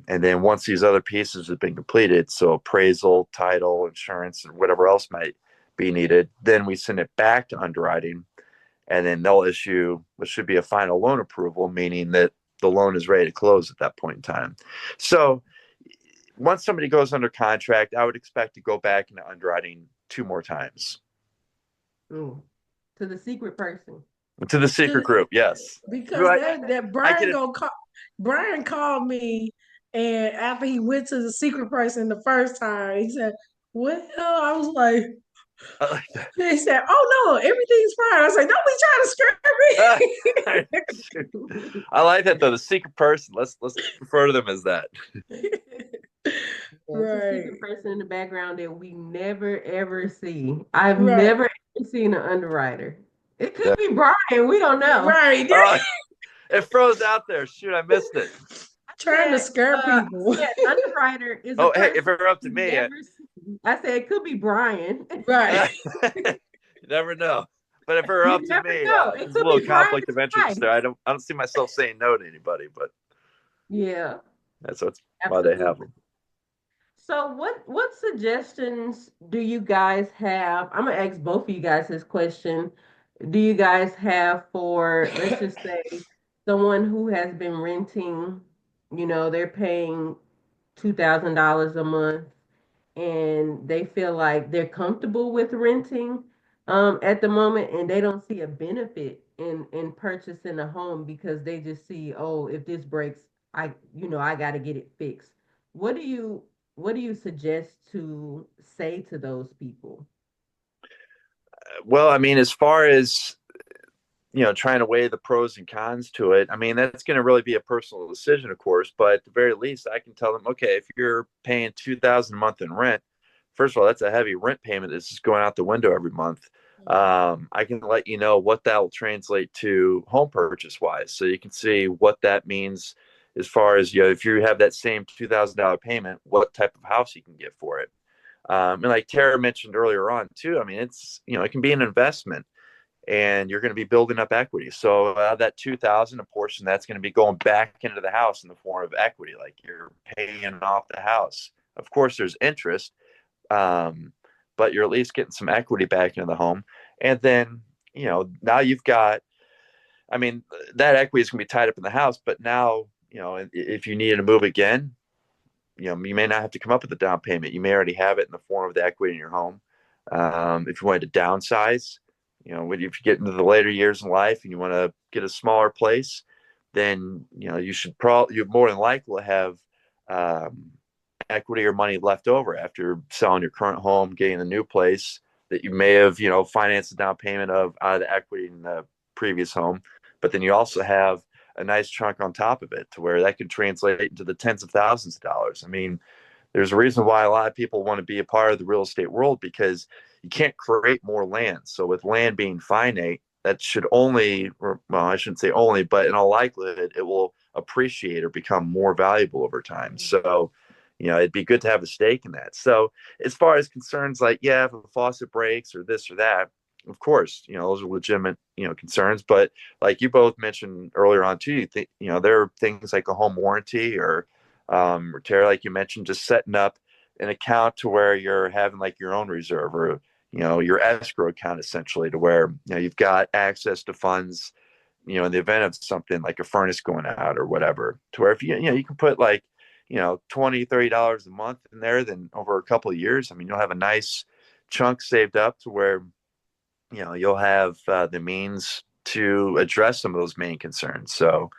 [SPEAKER 2] then once these other pieces have been completed, so appraisal, title, insurance, and whatever else might be needed, then we send it back to underwriting, and then they'll issue what should be a final loan approval, meaning that the loan is ready to close at that point in time. So once somebody goes under contract, I would expect to go back into underwriting two more times.
[SPEAKER 1] Mm. To the secret person.
[SPEAKER 2] To the secret
[SPEAKER 3] To-
[SPEAKER 2] group, yes.
[SPEAKER 3] because
[SPEAKER 2] Right.
[SPEAKER 3] that
[SPEAKER 2] I
[SPEAKER 3] Brian
[SPEAKER 2] can.
[SPEAKER 3] gonna call Brian called me, and after he went to the secret person the first time, he said, "Well," I was like,
[SPEAKER 2] I like that.
[SPEAKER 3] he said, "Oh no, everything's fine." I was like, "Don't be trying to
[SPEAKER 2] I like that though. The secret person. Let's refer to them as that.
[SPEAKER 3] scare me."
[SPEAKER 1] Yeah, it's a secret
[SPEAKER 3] Right,
[SPEAKER 1] person in the background that we never ever see. I've
[SPEAKER 3] right,
[SPEAKER 1] never ever seen an underwriter. It could
[SPEAKER 2] Yeah.
[SPEAKER 1] be Brian. We don't know.
[SPEAKER 3] right.
[SPEAKER 2] Oh, it froze out there. Shoot, I missed it.
[SPEAKER 3] Trying to
[SPEAKER 1] Said,
[SPEAKER 3] scare
[SPEAKER 1] I
[SPEAKER 3] people.
[SPEAKER 1] said underwriter is a
[SPEAKER 2] Oh, hey, if
[SPEAKER 1] person
[SPEAKER 2] it were up to
[SPEAKER 1] we
[SPEAKER 2] me,
[SPEAKER 1] never see. I said it could be Brian.
[SPEAKER 3] Right.
[SPEAKER 2] you never know. But if it were
[SPEAKER 1] You
[SPEAKER 2] up to
[SPEAKER 1] never
[SPEAKER 2] me,
[SPEAKER 1] know. It
[SPEAKER 2] there's a
[SPEAKER 1] could
[SPEAKER 2] little
[SPEAKER 1] be Brian's
[SPEAKER 2] conflict of interest
[SPEAKER 1] wife.
[SPEAKER 2] there. I don't see myself saying no to anybody, but
[SPEAKER 1] Yeah,
[SPEAKER 2] that's why they have
[SPEAKER 1] absolutely.
[SPEAKER 2] them.
[SPEAKER 1] So what suggestions do you guys have? I'm gonna ask both of you guys this question. Do you guys have for, let's just say, someone who has been renting, they're paying $2,000 a month and they feel like they're comfortable with renting at the moment and they don't see a benefit in purchasing a home because they just see, oh, if this breaks, I got to get it fixed. What do you what do you suggest to say to those people?
[SPEAKER 2] Well, I mean, as far as trying to weigh the pros and cons to it. I mean, that's going to really be a personal decision, of course. But at the very least, I can tell them, okay, if you're paying 2,000 a month in rent, first of all, that's a heavy rent payment that's just going out the window every month. I can let you know what that will translate to home purchase wise, so you can see what that means as far as if you have that same $2,000 payment, what type of house you can get for it. And like Tara mentioned earlier on too, I mean, it's it can be an investment and you're going to be building up equity. So that 2,000, a portion that's going to be going back into the house in the form of equity, like you're paying off the house. Of course, there's interest, um, but you're at least getting some equity back into the home. And then now you've got. I mean, that equity is going to be tied up in the house, but now if you needed to move again, you may not have to come up with a down payment. You may already have it in the form of the equity in your home. If you wanted to downsize, if you get into the later years in life and you want to get a smaller place, then you should probably you're more than likely to have um, equity or money left over after selling your current home, getting a new place that you may have financed the down payment of out of the equity in the previous home, but then you also have a nice chunk on top of it to where that could translate into the tens of thousands of dollars. I mean, there's a reason why a lot of people want to be a part of the real estate world because you can't create more land. So with land being finite, that should only, well, I shouldn't say only, but in all likelihood, it will appreciate or become more valuable over time. So, it'd be good to have a stake in that. So as far as concerns like, yeah, if a faucet breaks or this or that, of course, those are legitimate, concerns. But like you both mentioned earlier on too, there are things like a home warranty or Tara, like you mentioned, just setting up an account to where you're having like your own reserve or your escrow account essentially to where you've got access to funds in the event of something like a furnace going out or whatever, to where if you can put like 20-30 dollars a month in there, then over a couple of years, I mean, you'll have a nice chunk saved up to where you'll have the means to address some of those main concerns. So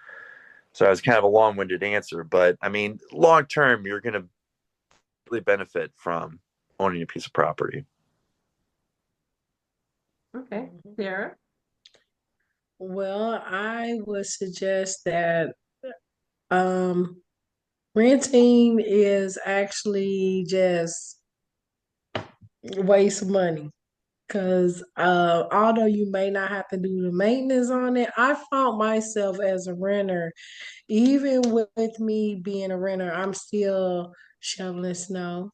[SPEAKER 2] that was kind of a long-winded answer, but I mean, long term, you're going to really benefit from owning a piece of property.
[SPEAKER 1] Okay,
[SPEAKER 3] Mhm.
[SPEAKER 1] Sarah.
[SPEAKER 3] Well, I would suggest that um, renting is actually just waste money. Because although you may not have to do the maintenance on it, I found myself as a renter, even with me being a renter, I'm still shoveling snow.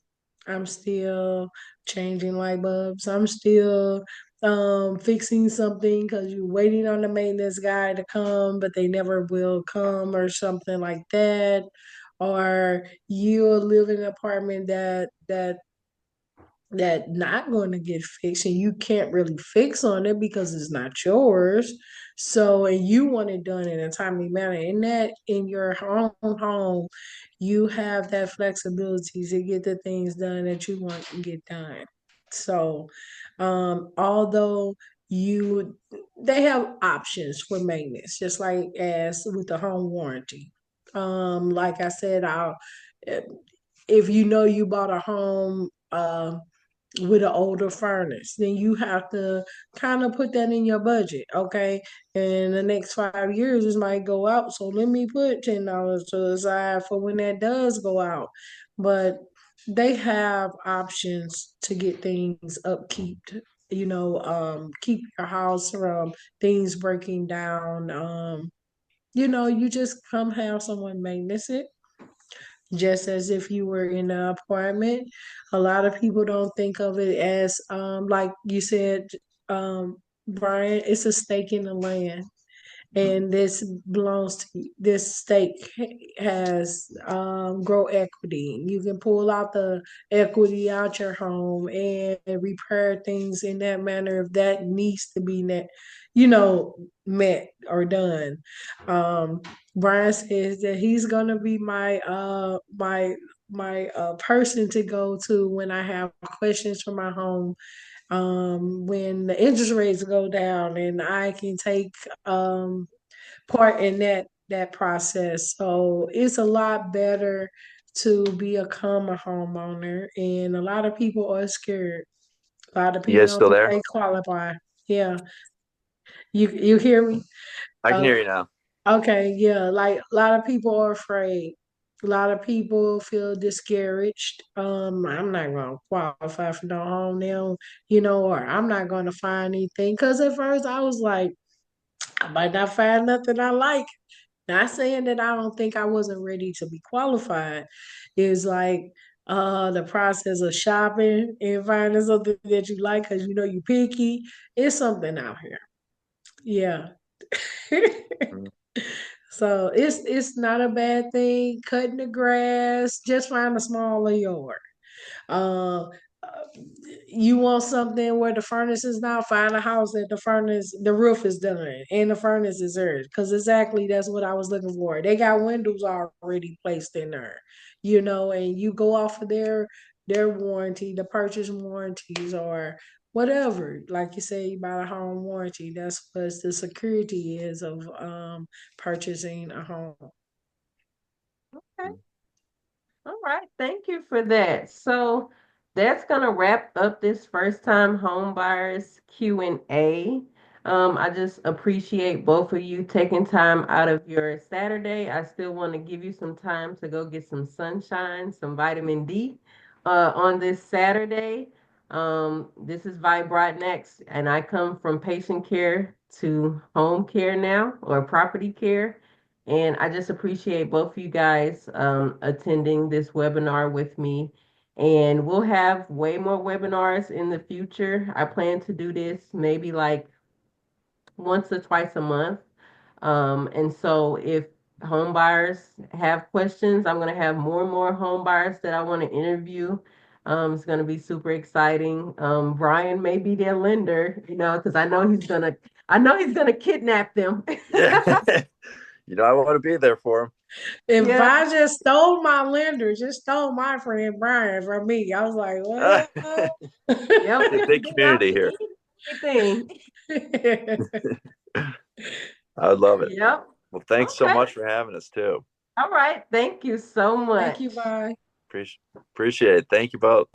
[SPEAKER 3] I'm still changing light bulbs. I'm still fixing something because you're waiting on the maintenance guy to come, but they never will come or something like that. Or you live in an apartment that not going to get fixed and you can't really fix on it because it's not yours. So, and you want it done in a timely manner. And that in your own home, you have that flexibility to get the things done that you want to get done. So, although you they have options for maintenance, just like as with the home warranty. Like I said, I'll if you know you bought a home with an older furnace, then you have to kind of put that in your budget. Okay. And the next 5 years, this might go out. So let me put $10 to the side for when that does go out. But they have options to get things upkeep, keep your house from things breaking down. You just come have someone maintenance it just as if you were in an apartment. A lot of people don't think of it as, like you said, Brian, it's a stake in the land. And this belongs to this stake has grow equity. You can pull out the equity out your home and repair things in that manner if that needs to be met or done. Um, Brian says that he's gonna be my person to go to when I have questions for my home, when the interest rates go down and I can take part in that process. So it's a lot better to become a homeowner, and a lot of people are scared. A lot of
[SPEAKER 2] You
[SPEAKER 3] people
[SPEAKER 2] guys
[SPEAKER 3] don't
[SPEAKER 2] still
[SPEAKER 3] think
[SPEAKER 2] there?
[SPEAKER 3] they qualify. Yeah, you hear me?
[SPEAKER 2] I can
[SPEAKER 3] Uh,
[SPEAKER 2] hear you now.
[SPEAKER 3] okay, yeah. Like a lot of people are afraid. A lot of people feel discouraged. I'm not gonna qualify for no home now, or I'm not gonna find anything. Cause at first I was like, I might not find nothing I like. Not saying that I don't think I wasn't ready to be qualified. It's like the process of shopping and finding something that you like because you picky. It's something out here. Yeah.
[SPEAKER 2] Mhm.
[SPEAKER 3] So it's not a bad thing. Cutting the grass, just find a smaller yard. Uh, uh, you want something where the furnace is now, find a house that the roof is done and the furnace is there. Because exactly that's what I was looking for. They got windows already placed in there, and you go off of their warranty, the purchase warranties or whatever. Like you say, you buy a home warranty. That's what the security is of purchasing a home.
[SPEAKER 1] Okay. All right, thank you for that. So that's gonna wrap up this first time home buyers Q&A. I just appreciate both of you taking time out of your Saturday. I still want to give you some time to go get some sunshine, some vitamin D, on this Saturday. This is Vibrot Next, and I come from patient care to home care now, or property care. And I just appreciate both of you guys attending this webinar with me. And we'll have way more webinars in the future. I plan to do this maybe like once or twice a month. And so if home buyers have questions, I'm going to have more and more home buyers that I want to interview. It's going to be super exciting. Brian may be their lender, because I know he's gonna kidnap them.
[SPEAKER 2] Yeah. I want to be there for
[SPEAKER 3] If
[SPEAKER 1] Yeah.
[SPEAKER 3] I just stole my lender, just stole my friend Brian from me, I was like,
[SPEAKER 2] him.
[SPEAKER 1] Yep,
[SPEAKER 2] A big
[SPEAKER 1] then I'll
[SPEAKER 2] community
[SPEAKER 1] be
[SPEAKER 2] here.
[SPEAKER 1] anything.
[SPEAKER 2] I would love it.
[SPEAKER 1] Yep.
[SPEAKER 2] Well, thanks so
[SPEAKER 1] Okay.
[SPEAKER 2] much for having us too.
[SPEAKER 1] All right. Thank you so
[SPEAKER 3] Thank you,
[SPEAKER 1] much.
[SPEAKER 3] bye.
[SPEAKER 2] Appreciate it. Thank you both.